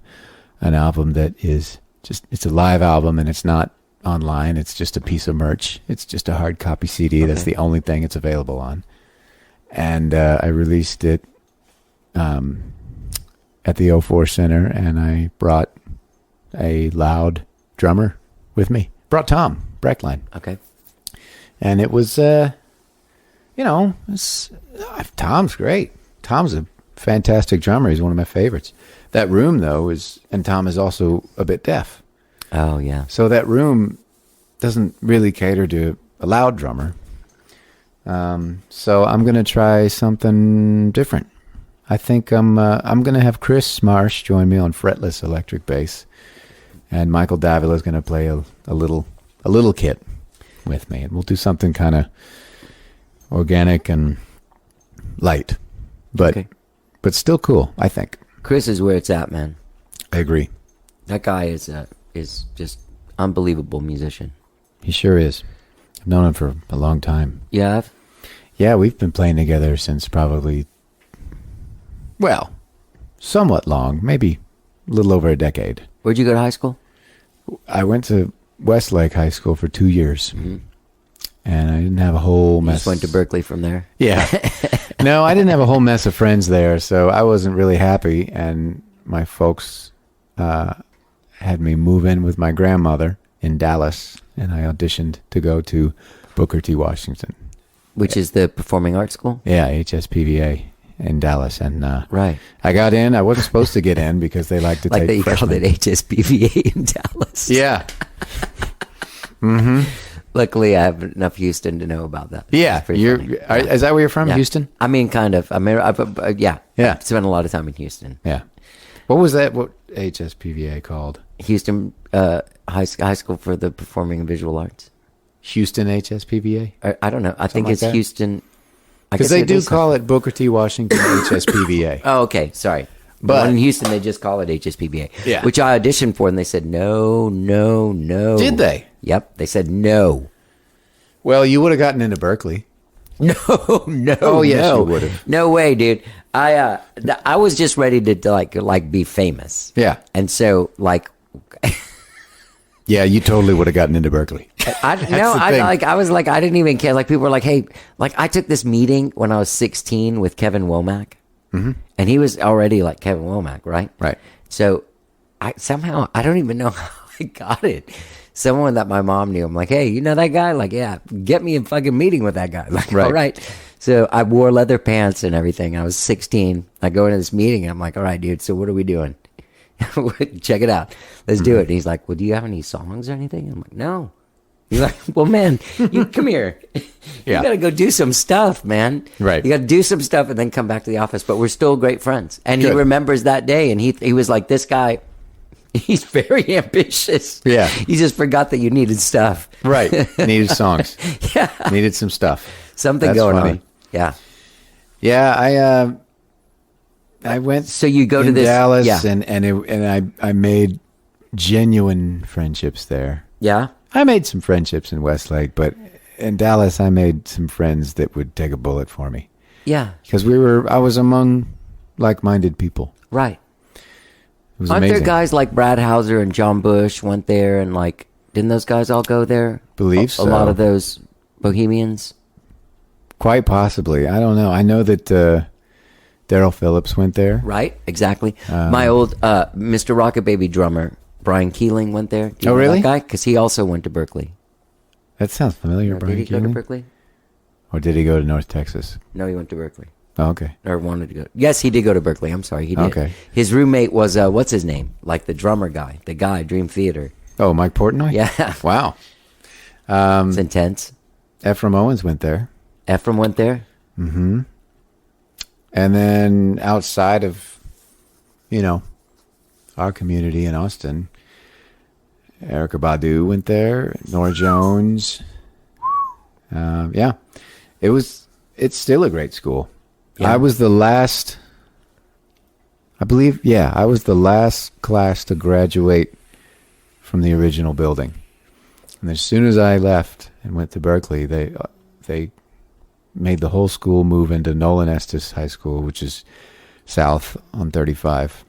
album that is it's a live album, and it's not online. It's just a piece of merch. It's just a hard copy CD. Okay. That's the only thing it's available on. And I released it at the O4 Center, and I brought a loud drummer with me. Brought Tom Breckline. Okay. And it was, Tom's great. Tom's a fantastic drummer. He's one of my favorites. That room, though, and Tom is also a bit deaf. Oh, yeah. So that room doesn't really cater to a loud drummer. So I'm going to try something different. I think I'm going to have Chris Marsh join me on fretless electric bass, and Michael Davila is going to play a little kit with me, and we'll do something kind of organic and light. But still cool, I think. Chris is where it's at, man. I agree. That guy is just unbelievable musician. He sure is. I've known him for a long time. Yeah? Yeah, we've been playing together since probably, somewhat long, maybe a little over a decade. Where'd you go to high school? I went to Westlake High School for 2 years, and I didn't have a whole You mess. just went to Berkeley from there. Yeah. No, I didn't have a whole mess of friends there, so I wasn't really happy. And my folks had me move in with my grandmother in Dallas, and I auditioned to go to Booker T. Washington. Which is the performing arts school? Yeah, HSPVA in Dallas. And Right. I got in. I wasn't supposed to get in because they like to Like take they called freshmen. it HSPVA in Dallas. Yeah. Luckily, I have enough Houston to know about that. Yeah. It's pretty funny. Is that where you're from, Yeah. Houston? I mean, kind of. I mean, yeah. Yeah. I've spent a lot of time in Houston. Yeah. What was that? What HSPVA called? Houston high School for the Performing and Visual Arts. Houston HSPVA? I don't know. I think like it's that? Houston. I Because guess they it do is. call it Booker T. Washington HSPVA. Oh, okay. Sorry. But- But in Houston, they just call it HSPBA. Yeah. Which I auditioned for, and they said, no, no, no. Did they? Yep. They said no. Well, you would have gotten into Berkeley. No, no, Oh, yes, no. you would've. No way, dude. I was just ready to like be famous. Yeah. And so, like, Yeah, you totally would have gotten into Berkeley. I the I thing. was like, I didn't even care. Like, people were like, hey, like, I took this meeting when I was 16 with Kevin Womack. And he was already like Kevin Womack, right? Right. So I don't even know how I got it. Someone that my mom knew, I'm like, hey, you know that guy? Like, yeah, get me in fucking meeting with that guy. Like, Right. all right. So I wore leather pants and everything. I was 16. I go into this meeting and I'm like, all right, dude, so what are we doing? Check it out. Let's do it. And he's like, well, do you have any songs or anything? I'm like, no. He's like, well, man, you come here. Yeah. You got to go do some stuff, man. Right. You got to do some stuff and then come back to the office. But we're still great friends. And he Good. remembers that day. And he was like, this guy, he's very ambitious. Yeah. He just forgot that you needed stuff. Right. Needed songs. Yeah. Needed some stuff. Something That's going funny. on. Yeah. Yeah, I went So you go to in this. Dallas Yeah. and I made genuine friendships there. Yeah. I made some friendships in Westlake, but in Dallas I made some friends that would take a bullet for me. Yeah. Because I was among like-minded people. Right. It was Aren't amazing. there guys like Brad Hauser and John Bush went there and like, didn't those guys all go there? Believe A so. lot of those bohemians. Quite possibly. I don't know. I know that Daryl Phillips went there. Right, exactly. My old Mr. Rocket Baby drummer, Brian Keeling, went there. Do you Oh, know really? That guy? Because he also went to Berkeley. That sounds familiar, Brian Did he go to Keeling? Berkeley? Or did he go to North Texas? No, he went to Berkeley. Oh, okay. Or wanted to go. Yes, he did go to Berkeley. I'm sorry, he did. Okay. His roommate was, what's his name? Like the drummer guy. The guy, Dream Theater. Oh, Mike Portnoy? Yeah. Wow. It's intense. Ephraim Owens went there. Ephraim went there? And then outside of, our community in Austin, Erykah Badu went there, Nora Jones. Yeah, it's still a great school. Yeah. I was the last class to graduate from the original building. And as soon as I left and went to Berkeley, they made the whole school move into Nolan Estes High School, which is south on 35,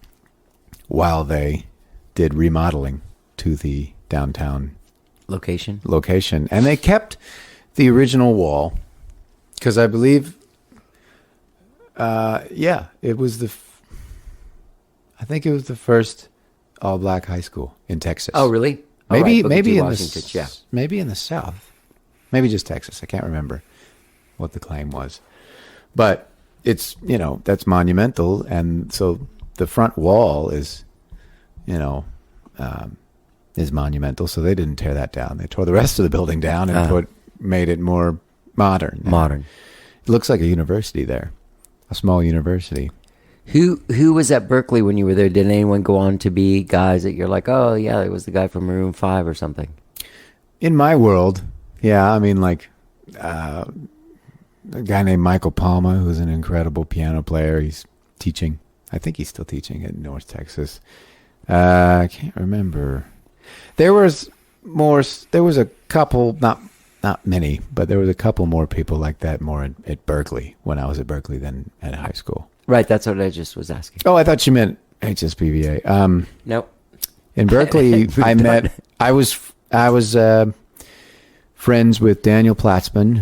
while they did remodeling to the downtown Location? location. And they kept the original wall because I believe, it was I think it was the first all-black high school in Texas. Oh, really? All Maybe right, Booker T. maybe in Washington, yeah. maybe in the South, maybe just Texas. I can't remember what the claim was, but it's that's monumental, and so the front wall is monumental. So they didn't tear that down; they tore the rest of the building down and made it more modern. Modern. It looks like a university there, a small university. Who was at Berkeley when you were there? Did anyone go on to be guys that you're like, oh, yeah, it was the guy from Maroon 5 or something? In my world, yeah, I mean, like a guy named Michael Palma, who's an incredible piano player. He's teaching. I think he's still teaching at North Texas. I can't remember. There was a couple, not not many, but there was a couple more people like that more at Berkeley when I was at Berkeley than at high school. Right, that's what I just was asking. Oh, I thought you meant HSPVA. Nope. In Berkeley, I was friends with Daniel Platzman,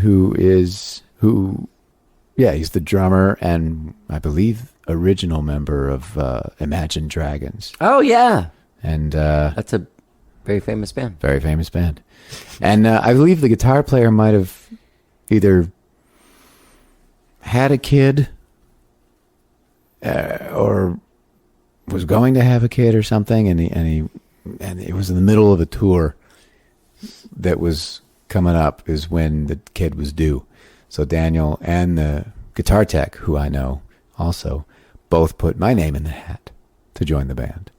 he's the drummer and I believe original member of Imagine Dragons. Oh, yeah. And that's a very famous band. Very famous band. And I believe the guitar player might have either had a kid or was going to have a kid or something, and it was in the middle of a tour that was coming up is when the kid was due. So Daniel and the guitar tech, who I know also, both put my name in the hat to join the band.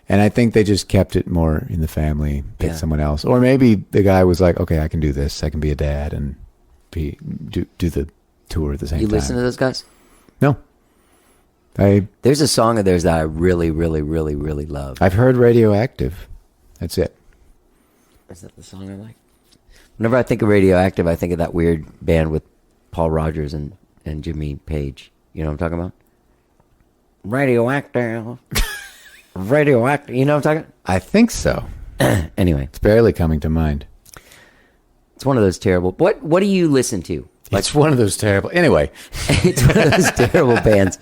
And I think they just kept it more in the family, picked someone else. Or maybe the guy was like, okay, I can do this. I can be a dad and do the tour at the same time. You listen to those guys? No. There's a song of theirs that I really, really, really, really love. I've heard Radioactive. That's it. Is that the song I like? Whenever I think of Radioactive, I think of that weird band with Paul Rogers and Jimmy Page. You know what I'm talking about? Radioactive. Radioactive. You know what I'm talking about? I think so. Anyway. It's barely coming to mind. It's one of those terrible... What do you listen to? It's one of those terrible... Anyway. It's one of those terrible bands.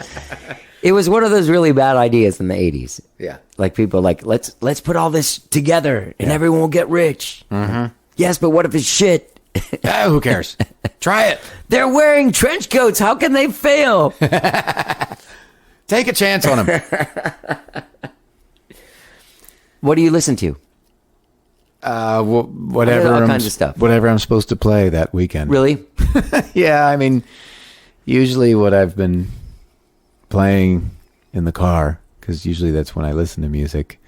It was one of those really bad ideas in the 80s. Yeah. Like people like, let's put all this together and everyone will get rich. Mm-hmm. Yes, but what if it's shit? Who cares? Try it. They're wearing trench coats. How can they fail? Take a chance on them. What do you listen to? Whatever. All kinds of stuff. Whatever I'm supposed to play that weekend. Really? Yeah, I mean, usually what I've been playing in the car, because usually that's when I listen to music,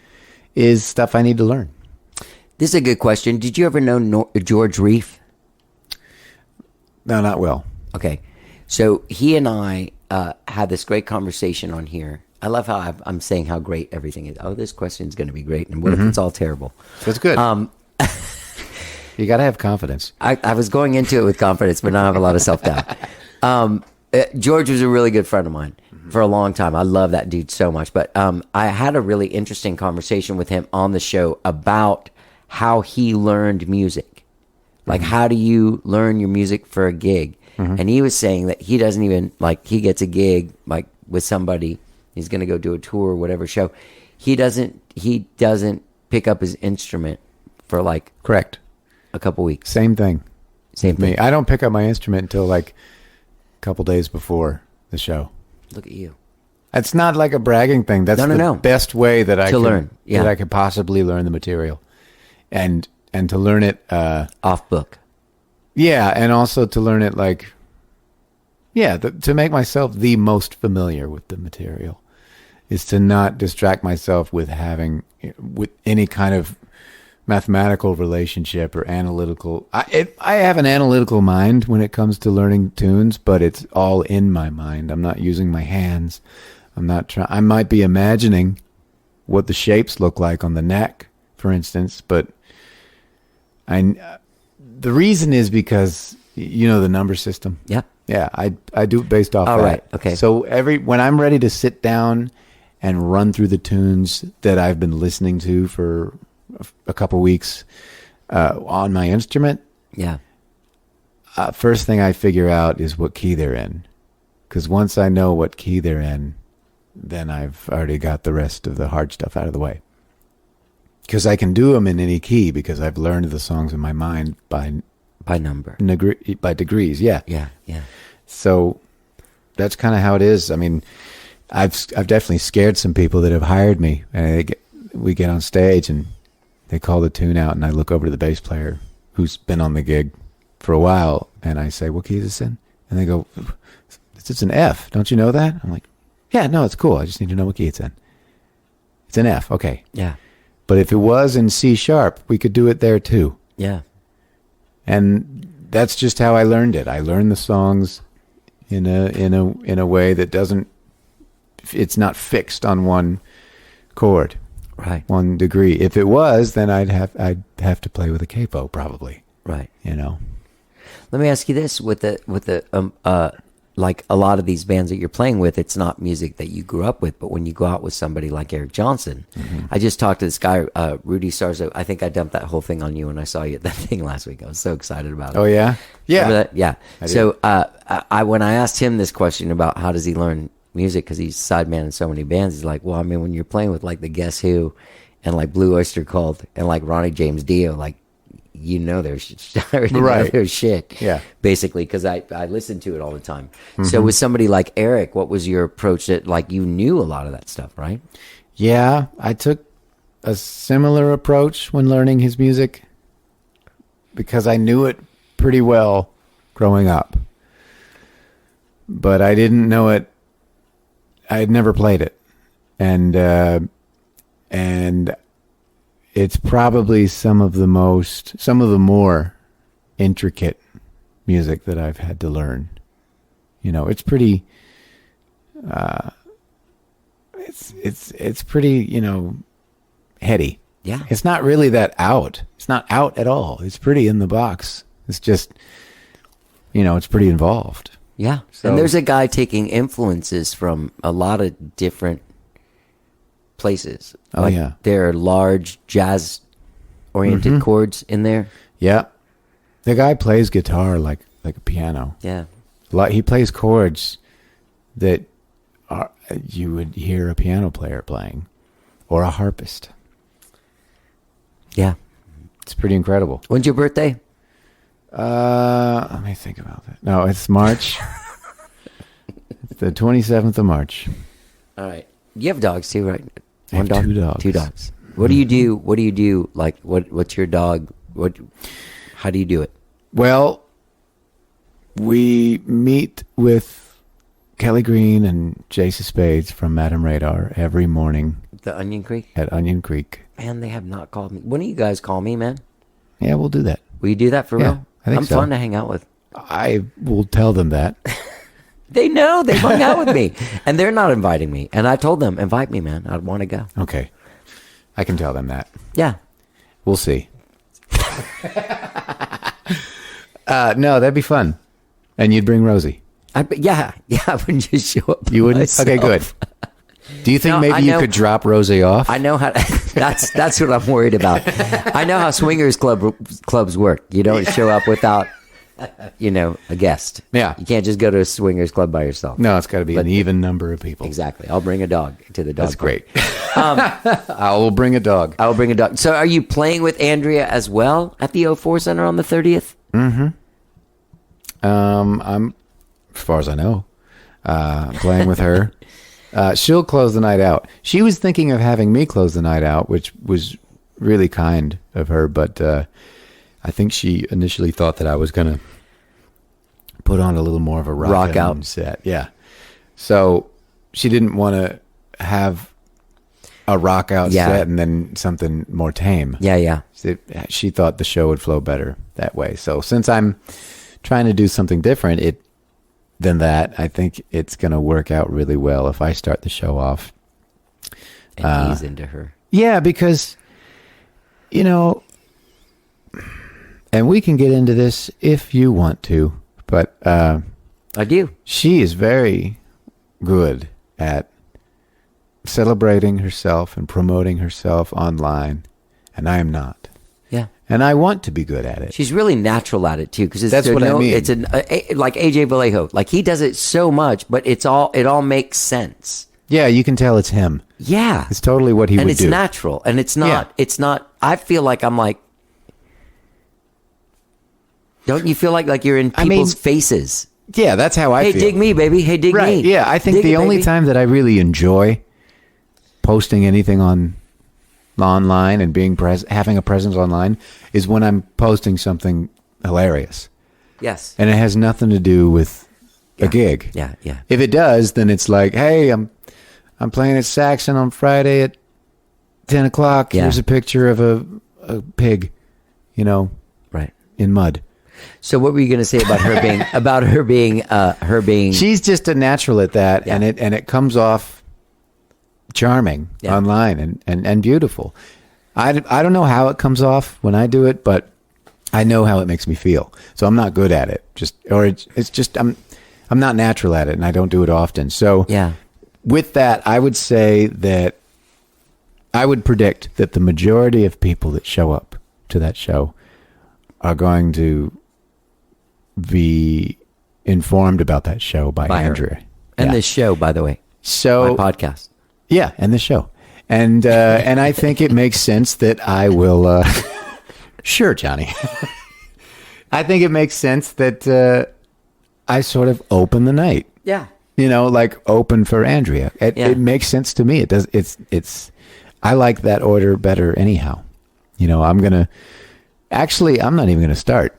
is stuff I need to learn. This is a good question. Did you ever know George Reef? No, not well. Okay. So he and I had this great conversation on here. I love how I'm saying how great everything is. Oh, this question's going to be great. And what if it's all terrible? That's good. You got to have confidence. I was going into it with confidence, but now I have a lot of self-doubt. George was a really good friend of mine for a long time. I love that dude so much. But I had a really interesting conversation with him on the show about how he learned music. Like, how do you learn your music for a gig? And he was saying that he doesn't even, like, he gets a gig, like, with somebody. He's going to go do a tour or whatever show. He doesn't pick up his instrument for, like... Correct. A couple weeks. Same thing. Same thing. Me. I don't pick up my instrument until, like, a couple days before the show. Look at you. It's not like a bragging thing. That's the best way that I could possibly learn the material. And to learn it... off book. Yeah, and also to learn it, like... Yeah, to make myself the most familiar with the material is to not distract myself with any kind of mathematical relationship or analytical. I have an analytical mind when it comes to learning tunes, but it's all in my mind. I'm not using my hands. I'm not trying. I might be imagining what the shapes look like on the neck, for instance, but the reason is because the number system. Yeah. Yeah, I do it based off that. Right, okay. So when I'm ready to sit down and run through the tunes that I've been listening to for a couple weeks on my instrument, first thing I figure out is what key they're in. Because once I know what key they're in, then I've already got the rest of the hard stuff out of the way. Because I can do them in any key because I've learned the songs in my mind by number. By degrees, yeah. Yeah. So that's kind of how it is. I mean, I've definitely scared some people that have hired me. And we get on stage and they call the tune out and I look over to the bass player who's been on the gig for a while and I say, what key is this in? And they go, it's an F. Don't you know that? I'm like, yeah, no, it's cool. I just need to know what key it's in. It's an F. Okay. Yeah. But if it was in C sharp, we could do it there too. Yeah. And that's just how I learned it. I learned the songs in a way that it's not fixed on one chord, right? 1 degree. If it was, then I'd have to play with a capo probably. Right. You know. Let me ask you this: with the like a lot of these bands that you're playing with, it's not music that you grew up with. But when you go out with somebody like Eric Johnson, I just talked to this guy, Rudy Sarzo. I think I dumped that whole thing on you when I saw you at that thing last week. I was so excited about it. Oh yeah, Remember that? Yeah. I So when I asked him this question about how does he learn music, because he's sideman in so many bands, he's like, well, I mean, when you're playing with like the Guess Who and like Blue Oyster Cult and like Ronnie James Dio, like, you know their shit. I already know their shit. Yeah. Basically, because I listen to it all the time. So with somebody like Eric, what was your approach? That like you knew a lot of that stuff, right? Yeah, I took a similar approach when learning his music because I knew it pretty well growing up. But I didn't know it. I had never played it. And it's probably some of the more intricate music that I've had to learn. You know, it's pretty, it's pretty, you know, heady. Yeah. It's not really that out. It's not out at all. It's pretty in the box. It's just, you know, it's pretty involved. Yeah. So- And there's a guy taking influences from a lot of different places. Oh, yeah. There are large jazz-oriented chords in there. Yeah. The guy plays guitar like a piano. Yeah. He plays chords that you would hear a piano player playing or a harpist. Yeah. It's pretty incredible. When's your birthday? Let me think about that. No, it's March. It's the 27th of March. All right. You have dogs too, right? I have dog? 2 dogs. 2 dogs. What do you do? What do you do? Like, what's your dog? How do you do it? Well, we meet with Kelly Green and Jace Spades from Madame Radar every morning The Onion Creek? at Onion Creek. Man, they have not called me. When do you guys call me, man? Yeah, we'll do that. Will you do that for Yeah, real? I think I'm so. fun to hang out with. I will tell them that. They know. They've hung out with me. And they're not inviting me. And I told them, invite me, man. I'd want to go. Okay. I can tell them that. Yeah. We'll see. No, that'd be fun. And you'd bring Rosie. Yeah. I wouldn't just show up. You wouldn't? myself. Okay, good. Do you think No, I maybe you know- could drop Rosie off? I know how. That's what I'm worried about. I know how swingers clubs work. You don't show up without, a guest. Yeah. You can't just go to a swingers club by yourself. No, it's got to be an even number of people. Exactly. I'll bring a dog to the dog. That's park. great. I will bring a dog. I will bring a dog. So, are you playing with Andrea as well at the O4 Center on the 30th? I'm, as far as I know, playing with her. She'll close the night out. She was thinking of having me close the night out, which was really kind of her, but I think she initially thought that I was going to put on a little more of a rock out set. Yeah. So she didn't want to have a rock out set and then something more tame. Yeah. She thought the show would flow better that way. So since I'm trying to do something different than that, I think it's going to work out really well if I start the show off. And ease into her. Yeah, because, and we can get into this if you want to, but I do. she is very good at celebrating herself and promoting herself online, and I am not. Yeah. And I want to be good at it. She's really natural at it too, because That's what I mean. It's like AJ Vallejo, like he does it so much, but it all makes sense. Yeah, you can tell it's him. Yeah, It's totally what he and would it's do. natural, and it's not. Yeah. It's not. I feel like I'm like. Don't you feel like you're in people's faces? Yeah, that's how I Hey, feel. dig me, baby. Hey, dig Right. me. Yeah, I think Dig the it, only baby. time that I really enjoy posting anything online and having a presence online is when I'm posting something hilarious, Yes. and it has nothing to do with a gig. Yeah. If it does, then it's like, hey, I'm playing at Saxon on Friday at 10 o'clock. Yeah. Here's a picture of a pig, Right. in mud. So what were you going to say about her being? She's just a natural at that, Yeah. and it comes off charming online and beautiful. I don't know how it comes off when I do it, but I know how it makes me feel. So I'm not good at it. It's just I'm not natural at it, and I don't do it often. So Yeah. with that, I would say that I would predict that the majority of people that show up to that show are going to be informed about that show by her. Andrea. And Yeah. this show, by the way, So my podcast. yeah, and the show. And I think it makes sense that I will sure, Johnny. I think it makes sense that I sort of open the night. Yeah. You know, like open for Andrea. Yeah. It makes sense to me. It does. It's. I like that order better anyhow. You know, I'm not even gonna start.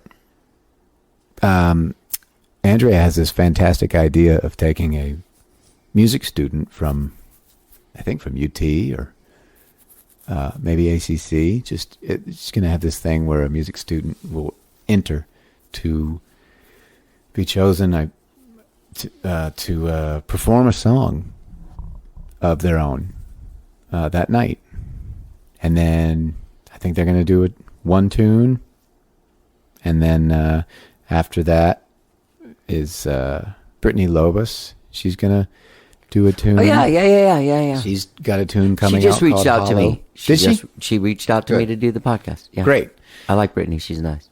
Andrea has this fantastic idea of taking a music student from, I think from UT or maybe ACC. It's gonna have this thing where a music student will enter to be chosen to perform a song of their own that night, and then I think they're going to do it one tune, and then after that is Brittany Lobos. She's going to do a tune. Oh yeah. She's got a tune She coming. just out reached called out to Hollow. me. Did she? She reached out to me Good. to do the podcast. Yeah. Great. I like Brittany. She's nice.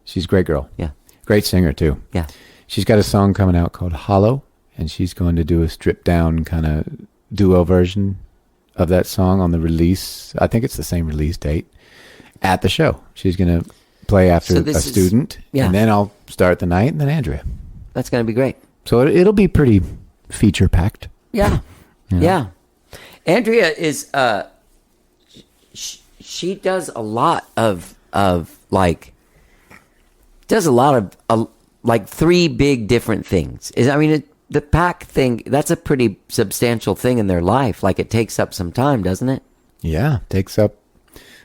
She's a great girl. Yeah. Great singer too. Yeah. She's got a song coming out called Hollow, and she's going to do a stripped down kind of duo version of that song on the release. I think it's the same release date at the show. She's going to play after So a this is- student, yeah. and then I'll start the night, and then Andrea. That's going to be great. So it'll be pretty feature packed. Yeah. Yeah. Andrea is she does a lot of like like three big different things. The pack thing, that's a pretty substantial thing in their life. Like it takes up some time, doesn't it? Yeah, takes up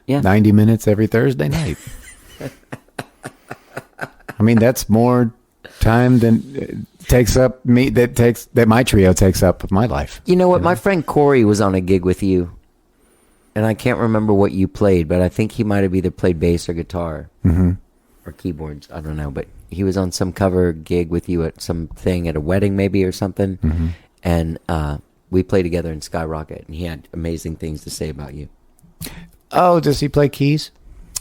Yeah. 90 minutes every Thursday night. I mean, that's more time than that my trio takes up of my life. You know what? My friend Corey was on a gig with you, and I can't remember what you played, but I think he might have either played bass or guitar or keyboards. I don't know, but he was on some cover gig with you at some thing at a wedding maybe or something, and we played together in Skyrocket, and he had amazing things to say about you. Oh, does he play keys?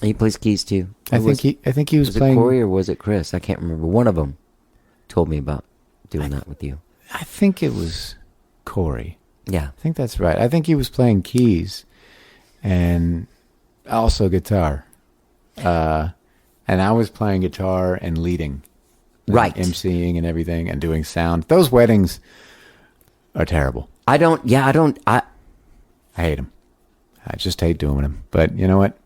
He plays keys too. I think he was Was playing. it Corey or was it Chris? I can't remember. One of them told me about doing that with you. I think it was Corey. Yeah. I think that's right. I think he was playing keys and also guitar. And I was playing guitar and leading. Right. MCing and everything and doing sound. Those weddings are terrible. I I hate them. I just hate doing them. But you know what?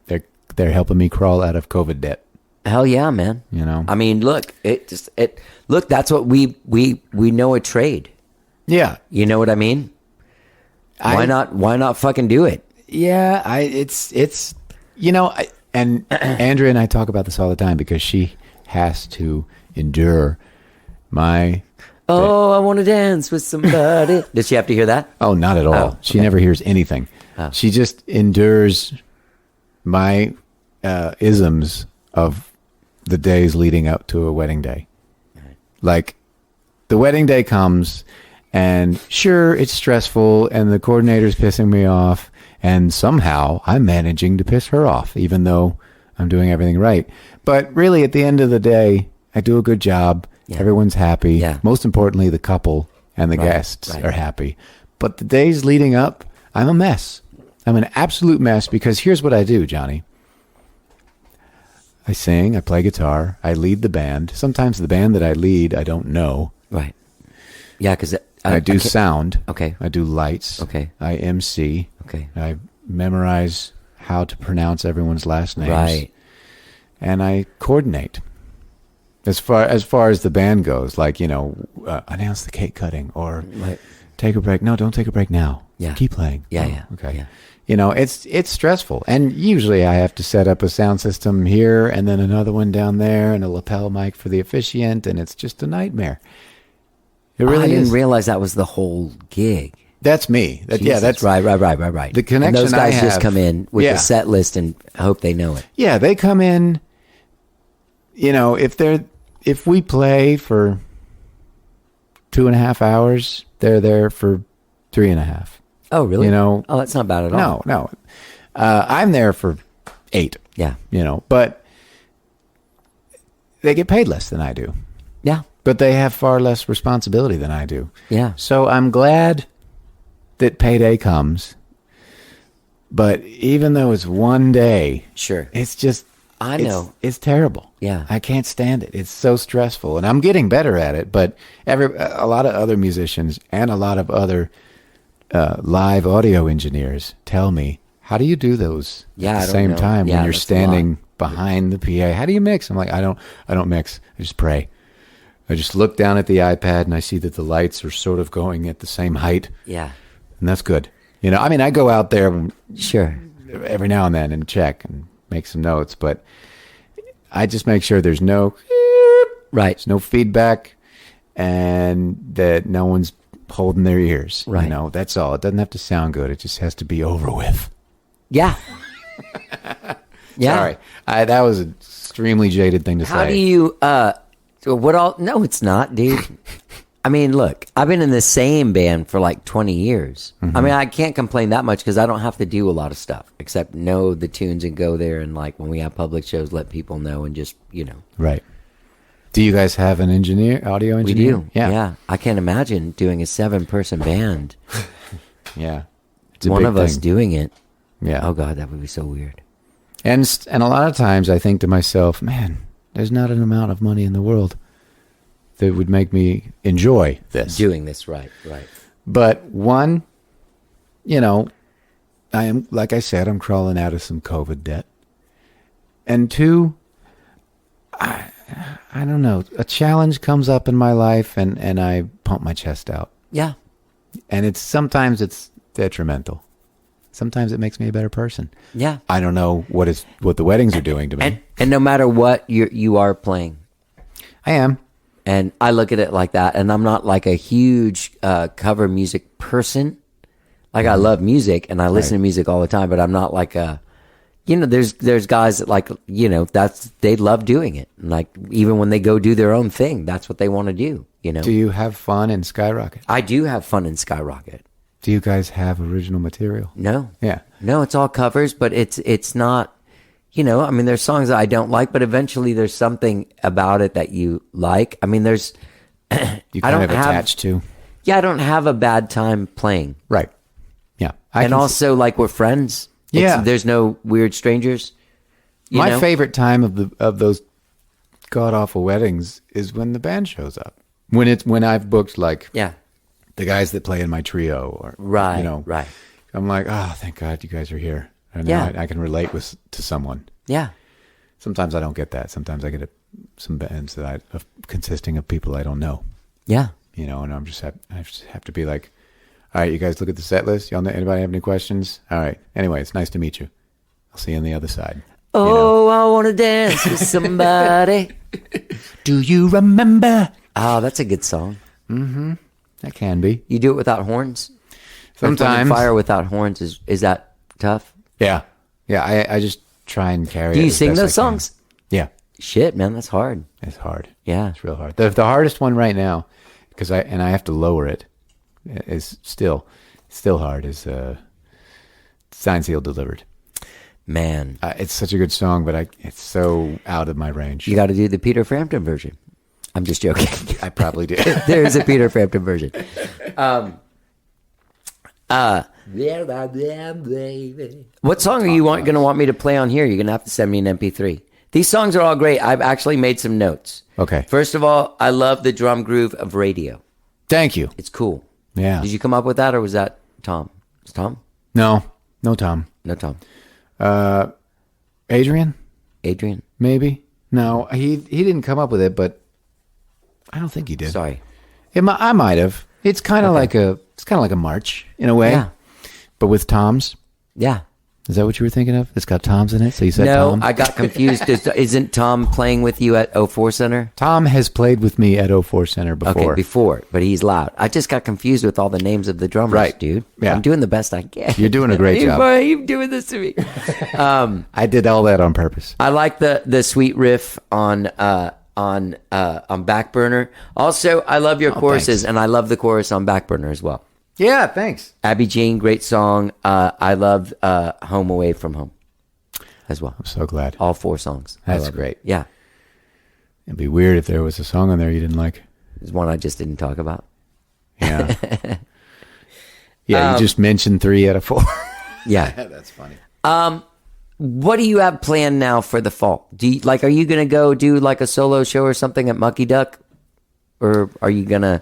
They're helping me crawl out of COVID debt. hell yeah, man. You know? I mean, look, look, that's what we know a trade. Yeah. You know what I mean? Why not fucking do it? Yeah, it's and Andrea and I talk about this all the time because she has to endure my. Oh, I want to dance with somebody. Does she have to hear that? Oh, not at all. Oh, She okay. never hears anything. Oh. She just endures my isms of the days leading up to a wedding day. Like the wedding day comes, and sure, it's stressful, and the coordinator's pissing me off. And somehow I'm managing to piss her off, even though I'm doing everything right. But really, at the end of the day, I do a good job. Yeah. Everyone's happy. Yeah. Most importantly, the couple and the Right, guests right. are happy. But the days leading up, I'm a mess. I'm an absolute mess because here's what I do, Johnny. I sing, I play guitar, I lead the band. Sometimes the band that I lead, I don't know. Right. Yeah, because I do sound. Okay. I do lights. Okay. I MC. Okay. I memorize how to pronounce everyone's last names. Right. And I coordinate. As far as the band goes, like, announce the cake cutting or Right. take a break. No, don't take a break now. Yeah. Keep playing. Yeah, Oh, yeah. Okay. Yeah. It's stressful. And usually I have to set up a sound system here and then another one down there and a lapel mic for the officiant, and it's just a nightmare. It really I didn't is. realize that was the whole gig. That's me. Jesus. That's right. The connection And those guys I just have- come in with Yeah. the set list and hope they know it. Yeah, they come in if we play for 2.5 hours, they're there for 3.5. Oh, really? Oh, that's not bad at all. No. I'm there for 8. Yeah. But they get paid less than I do. Yeah. But they have far less responsibility than I do. Yeah. So I'm glad that payday comes. But even though it's one day, Sure. it's just, I know. It's terrible. Yeah. I can't stand it. It's so stressful. And I'm getting better at it. But a lot of other musicians and a lot of other live audio engineers tell me, how do you do those at the same time when you're standing behind the PA? How do you mix? I'm like, I don't mix. I just pray. I just look down at the iPad and I see that the lights are sort of going at the same height. Yeah. And that's good. I go out there Sure. every now and then and check and make some notes, but I just make sure there's no Right. no feedback and that no one's holding their ears. Right. That's all. It doesn't have to sound good. It just has to be over with. Yeah. Yeah. Sorry. That was an extremely jaded thing to say. How do you, no, it's not, dude. I mean, look, I've been in the same band for like 20 years. Mm-hmm. I mean, I can't complain that much because I don't have to do a lot of stuff except know the tunes and go there. And like when we have public shows, let people know and just, Right. Do you guys have an audio engineer? We do. Yeah. Yeah. I can't imagine doing a 7-person band. Yeah. It's a One big of us thing. doing it. Yeah. Oh, God, that would be so weird. And a lot of times I think to myself, man, there's not an amount of money in the world that would make me enjoy this. Doing this, right. But one, I am, like I said, I'm crawling out of some COVID debt. And two, I don't know, a challenge comes up in my life and I pump my chest out. Yeah. And sometimes it's detrimental. Sometimes it makes me a better person. Yeah. I don't know what the weddings are doing to me. And no matter what you are playing. I am. And I look at it like that, and I'm not like a huge cover music person. Like I love music, and I listen to music all the time, but I'm not like a, there's guys that like, they love doing it. And like even when they go do their own thing, that's what they want to do. Do you have fun in Skyrocket? I do have fun in Skyrocket. Do you guys have original material? No. Yeah. No, it's all covers, but it's not. I mean, there's songs that I don't like, but eventually there's something about it that you like. I mean, there's... You kind of attached to. Yeah, I don't have a bad time playing. Right. Yeah. And also, like, we're friends. Yeah. There's no weird strangers. My favorite time of those god-awful weddings is when the band shows up. When I've booked, like, the guys that play in my trio. Or Right, right. I'm like, oh, thank God you guys are here. And now I can relate to someone. Yeah. Sometimes I don't get that. Sometimes I get some bands that consisting of people I don't know. Yeah. And I just have to be like, all right, you guys look at the set list. Anybody have any questions? All right. Anyway, it's nice to meet you. I'll see you on the other side. Oh, I want to dance with somebody. Do you remember? Oh, that's a good song. Mm-hmm. That can be. You do it without horns? Sometimes. Fire without horns, is that tough? Yeah. Yeah, I just try and carry it. Do you as sing best those I can. songs? Yeah. Shit, man, that's hard. It's hard. Yeah. It's real hard. The hardest one right now, because I have to lower it, is still hard, is Signed, Sealed, Delivered. Man. It's such a good song, but it's so out of my range. You got to do the Peter Frampton version. I'm just joking. I probably do. There's a Peter Frampton version. What song are you going to want me to play on here? You're going to have to send me an MP3. These songs are all great. I've actually made some notes. Okay. First of all, I love the drum groove of Radio. Thank you. It's cool. Yeah. Did you come up with that, or was that Tom? Is Tom? No, Tom. No, Tom. Adrian? Maybe. No, he didn't come up with it, but I don't think he did. Sorry. I might have. It's kind of like a march in a way. Yeah. But with toms. Yeah. Is that what you were thinking of? It's got toms in it, so you said No, Tom? I got confused. Isn't Tom playing with you at 04 Center? Tom has played with me at 04 Center before. Okay, before, but he's loud. I just got confused with all the names of the drummers, Right. dude. Yeah. I'm doing the best I can. You're doing a great job. Why are you doing this to me? I did all that on purpose. I like the sweet riff on Backburner. Also, I love your choruses, thanks. and I love the chorus on Backburner as well. Yeah, thanks. Abby Jean, great song. I love Home Away from Home as well. I'm so glad. All 4 songs. I That's love it. great. Yeah. It'd be weird if there was a song on there you didn't like. There's one I just didn't talk about. Yeah. Yeah, you just mentioned 3 out of 4. Yeah. That's funny. What do you have planned now for the fall? Are you going to go do like a solo show or something at Mucky Duck? Or are you going to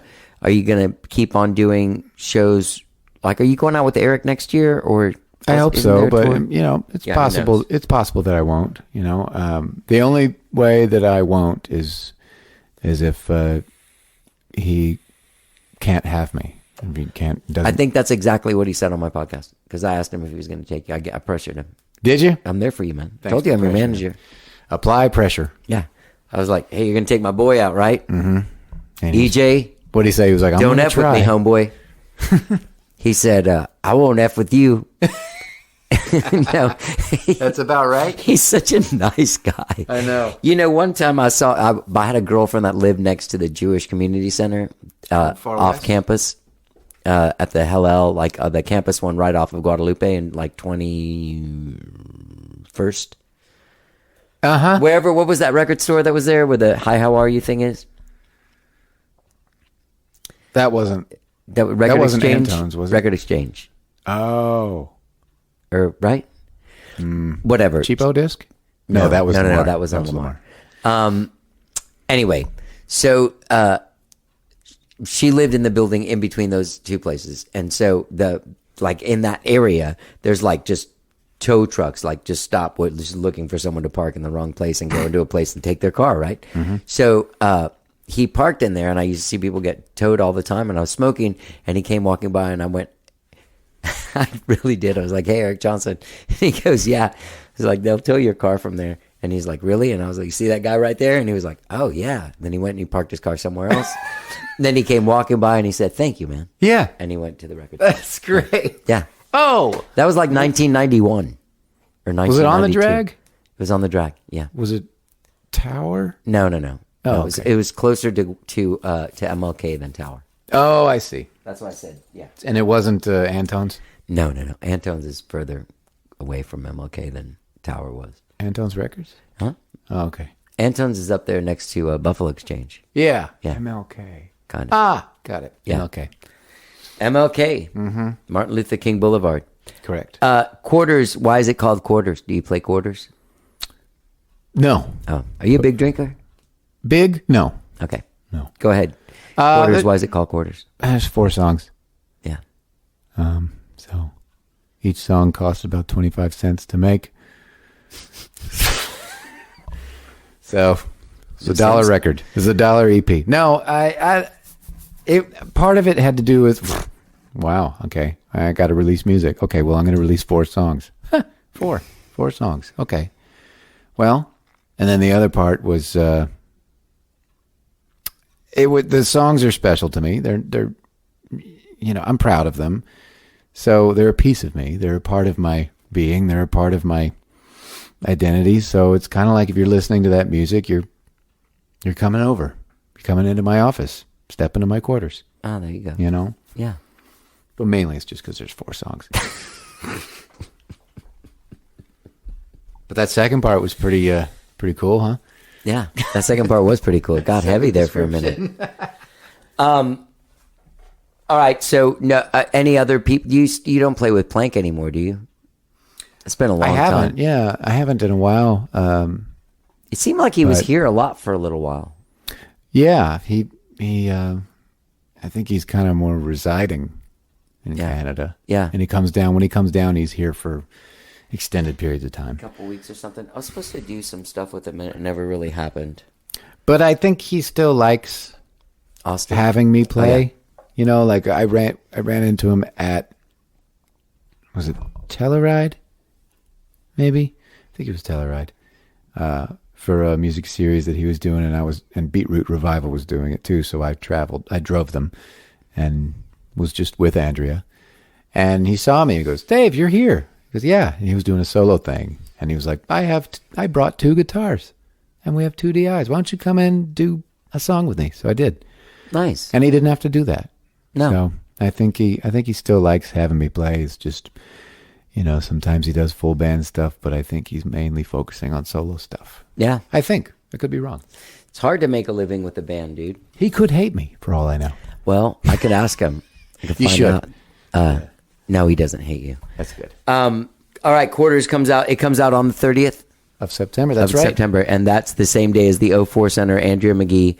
keep on doing shows? Like, are you going out with Eric next year, or I hope isn't so, there a but tour? it's Yeah, who possible. knows? It's possible that I won't. The only way that I won't is if he can't have me. If he doesn't. I think that's exactly what he said on my podcast, because I asked him if he was going to take you. I pressured him. Did you I'm there for you, man. Thanks Told you for I'm your pressuring manager. apply pressure? Yeah. I was like, hey, you're going to take my boy out, right? And he's- EJ, What did he say? He was like, "I'm don't gonna F with try." me, homeboy. He said, I won't F with you. No, That's about right. he's such a nice guy. I know. One time I had a girlfriend that lived next to the Jewish Community Center Far off west? campus at the Hillel, the campus one right off of Guadalupe in 21st. Uh-huh. Wherever, what was that record store that was there where the Hi, How Are You thing is? That wasn't. That Record wasn't Exchange? Antone's, was it? Record Exchange. Oh. Or, right? Whatever. Cheapo disc? No, that was no, Lamar. that was on Lamar. Anyway, so she lived in the building in between those two places, and so in that area, there's just tow trucks just stop just looking for someone to park in the wrong place and go into a place and take their car, right? So he parked in there, and I used to see people get towed all the time, and I was smoking, and he came walking by, and I went, I really did. I was like, hey, Eric Johnson. And he goes, yeah. He's like, they'll tow your car from there. And he's like, really? And I was like, you see that guy right there? And he was like, oh, yeah. And then he went and he parked his car somewhere else. Then he came walking by and he said, thank you, man. Yeah. And he went to the record store. That's great. Yeah. Oh. That was like 1991 or 1992. Was it on the drag? It was on the drag, yeah. Was it Tower? No. Oh, No, okay. it was closer to MLK than Tower. Oh, I see. That's what I said, yeah. And it wasn't Antone's? No. Antone's is further away from MLK than Tower was. Antone's Records? Huh? Oh, okay. Antone's is up there next to Buffalo Exchange. Yeah. Yeah. MLK. Kind of. Ah, got it. Yeah. MLK. MLK. Martin Luther King Boulevard. Correct. Quarters. Why is it called quarters? Do you play quarters? No. Oh, are you a big drinker? Big? No. Okay. No. Go ahead. Uh, Quarters. it- Why is it called quarters? There's 4 songs. Yeah. So each song costs about 25 cents to make. So it's a $1 record. It's a $1 EP. No, part of it had to do with, wow, okay, I got to release music. Okay, well, I'm going to release 4 songs. Four songs. Okay. Well, and then the other part was, the songs are special to me. They're, I'm proud of them. So they're a piece of me. They're a part of my being. They're a part of my identity. So it's kind of like if you're listening to that music, you're coming over. You're coming into my office, step into my quarters. Oh, there you go. Yeah. But mainly it's just because there's 4 songs. But that second part was pretty cool, huh? Yeah. That second part was pretty cool. It got heavy there for a minute. All right. So, no, any other people? You don't play with Plank anymore, do you? It's been a long I haven't. time. Yeah, I haven't in a while. It seemed like he was But- here a lot for a little while. Yeah, he. I think he's kind of more residing in Canada. Yeah. And he comes down. When he comes down, he's here for extended periods of time. A couple weeks or something. I was supposed to do some stuff with him, and it never really happened. But I think he still likes Austin. having me play. Oh, yeah. I ran into him at, was it Telluride? maybe. I think it was Telluride. For a music series that he was doing, and Beetroot Revival was doing it too. So I drove them, and was just with Andrea. And he saw me. He goes, "Dave, you're here." He goes, "Yeah." And he was doing a solo thing, and he was like, "I brought 2 guitars, and we have 2 DIs. Why don't you come in and do a song with me?" So I did. Nice. And he didn't have to do that. No. So I think he still likes having me play. It's just, sometimes he does full band stuff, but I think he's mainly focusing on solo stuff. Yeah. I think. I could be wrong. It's hard to make a living with a band, dude. He could hate me, for all I know. Well, I could ask him. I could You find should. out. No, he doesn't hate you. That's good. All right, Quarters comes out. It comes out on the 30th Of September, that's of right. September, and that's the same day as the 04 Center. Andrea Magee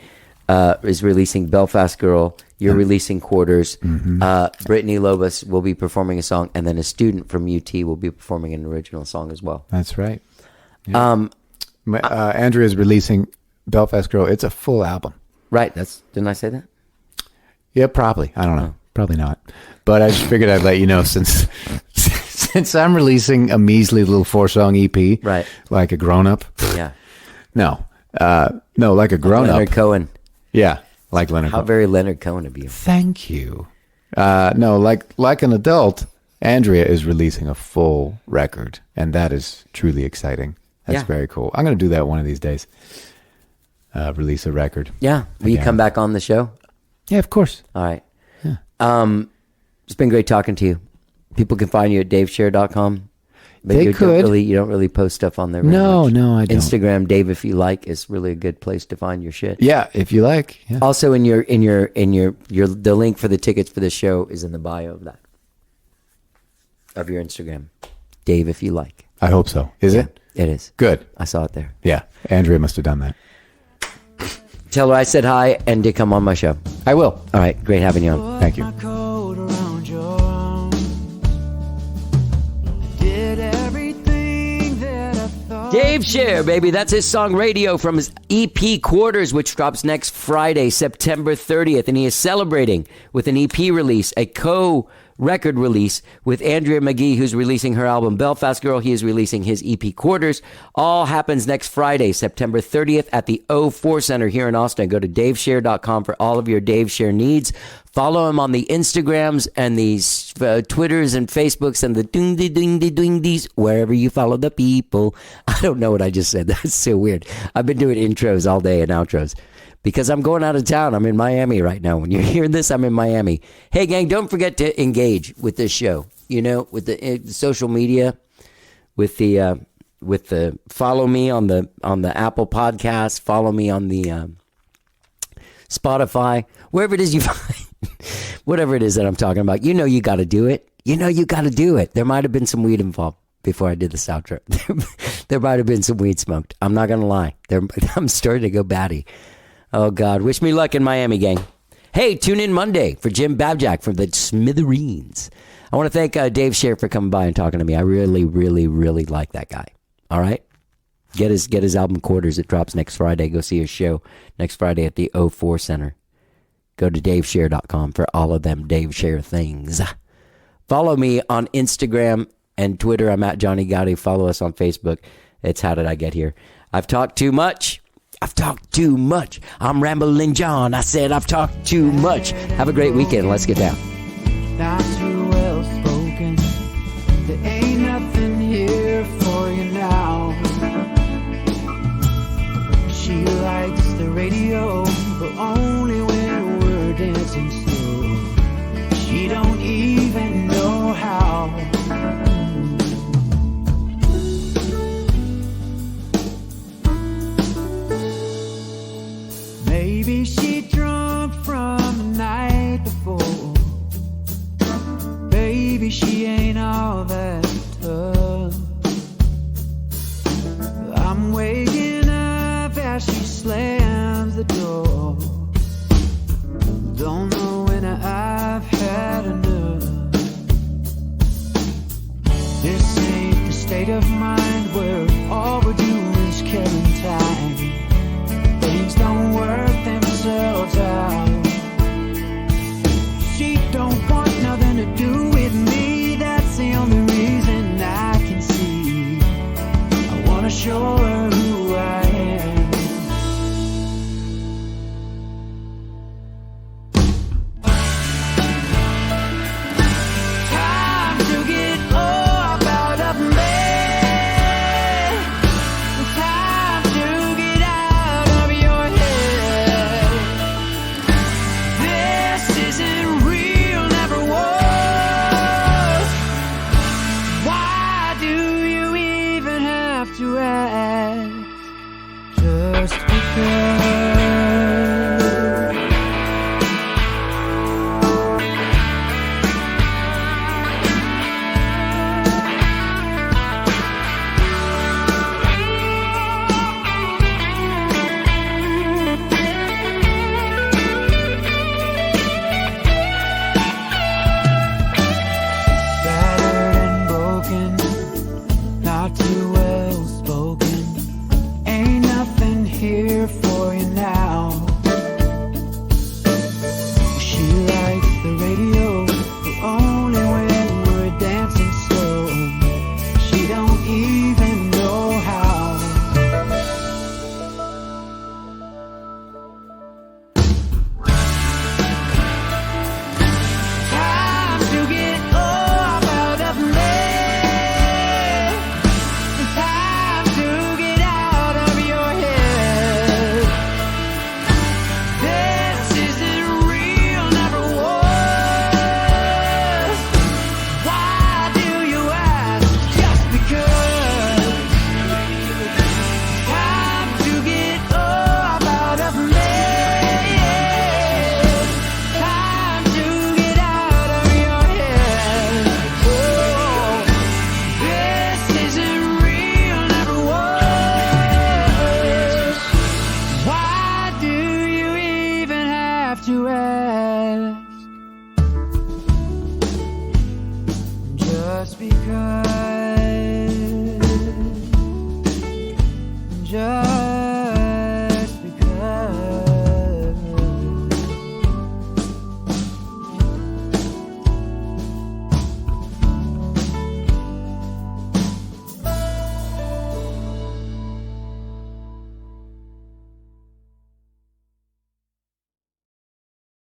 is releasing Belfast Girl. You're releasing Quarters. Brittany Lobos will be performing a song, and then a student from UT will be performing an original song as well. That's right. Yeah. Andrea's releasing Belfast Girl. It's a full album. Right. Didn't I say that? Yeah, probably. I don't know. Probably not. But I just figured I'd let you know since I'm releasing a measly little 4-song EP. Right. Like a grown-up. Yeah. No, like a grown-up. Leonard Cohen. Yeah, like Leonard How Cohen. very Leonard Cohen of you. Thank you. No, like an adult, Andrea is releasing a full record, and that is truly exciting. That's very cool. I'm going to do that one of these days. Release a record. Yeah. Will you come back on the show? Yeah, of course. All right. Yeah. It's been great talking to you. People can find you at daveshare.com. But They could. You don't really post stuff on there. Very No, much. no, I don't. Instagram, Dave, if you like, is really a good place to find your shit. Yeah, if you like. Yeah. Also, the link for the tickets for the show is in the bio of your Instagram, Dave, if you like. I hope so. Is it? It is. Good. I saw it there. Yeah, Andrea must have done that. Tell her I said hi and to come on my show. I will. All right, great having you on. Thank you. My coat around your arms. Did everything that I thought. Dave Scher, baby. That's his song Radio from his EP Quarters, which drops next Friday, September 30th. And he is celebrating with an EP release, a co-record release with Andrea Magee, who's releasing her album Belfast Girl. He is releasing his EP Quarters. All happens next Friday, September 30th at the 04 Center here in Austin. Go to daveshare.com for all of your Dave Scher needs. Follow him on the Instagrams and the Twitters and Facebooks and the ding-de-ding-de-ding-dees, wherever you follow the people. I don't know what I just said. That's so weird. I've been doing intros all day and outros because I'm going out of town. I'm in Miami right now. When you're hearing this, I'm in Miami. Hey, gang, don't forget to engage with this show, with the social media, with the follow me on the Apple Podcast, follow me on the Spotify, wherever it is you find. Whatever it is that I'm talking about, you got to do it. You got to do it. There might have been some weed involved before I did this outro. There might have been some weed smoked. I'm not going to lie. I'm starting to go batty. Oh, God. Wish me luck in Miami, gang. Hey, tune in Monday for Jim Babjack from the Smithereens. I want to thank Dave Scher for coming by and talking to me. I really, really, really like that guy. All right? Get his album Quarters. It drops next Friday. Go see his show next Friday at the 04 Center. Go to daveshare.com for all of them Dave Scher things. Follow me on Instagram and Twitter. I'm at Johnny Gotti. Follow us on Facebook. It's How Did I Get Here? I've talked too much. I'm Rambling John. I said I've talked too much. Have a great weekend. Let's get down. Not too well spoken. There ain't nothing here for you now. She likes the radio, but only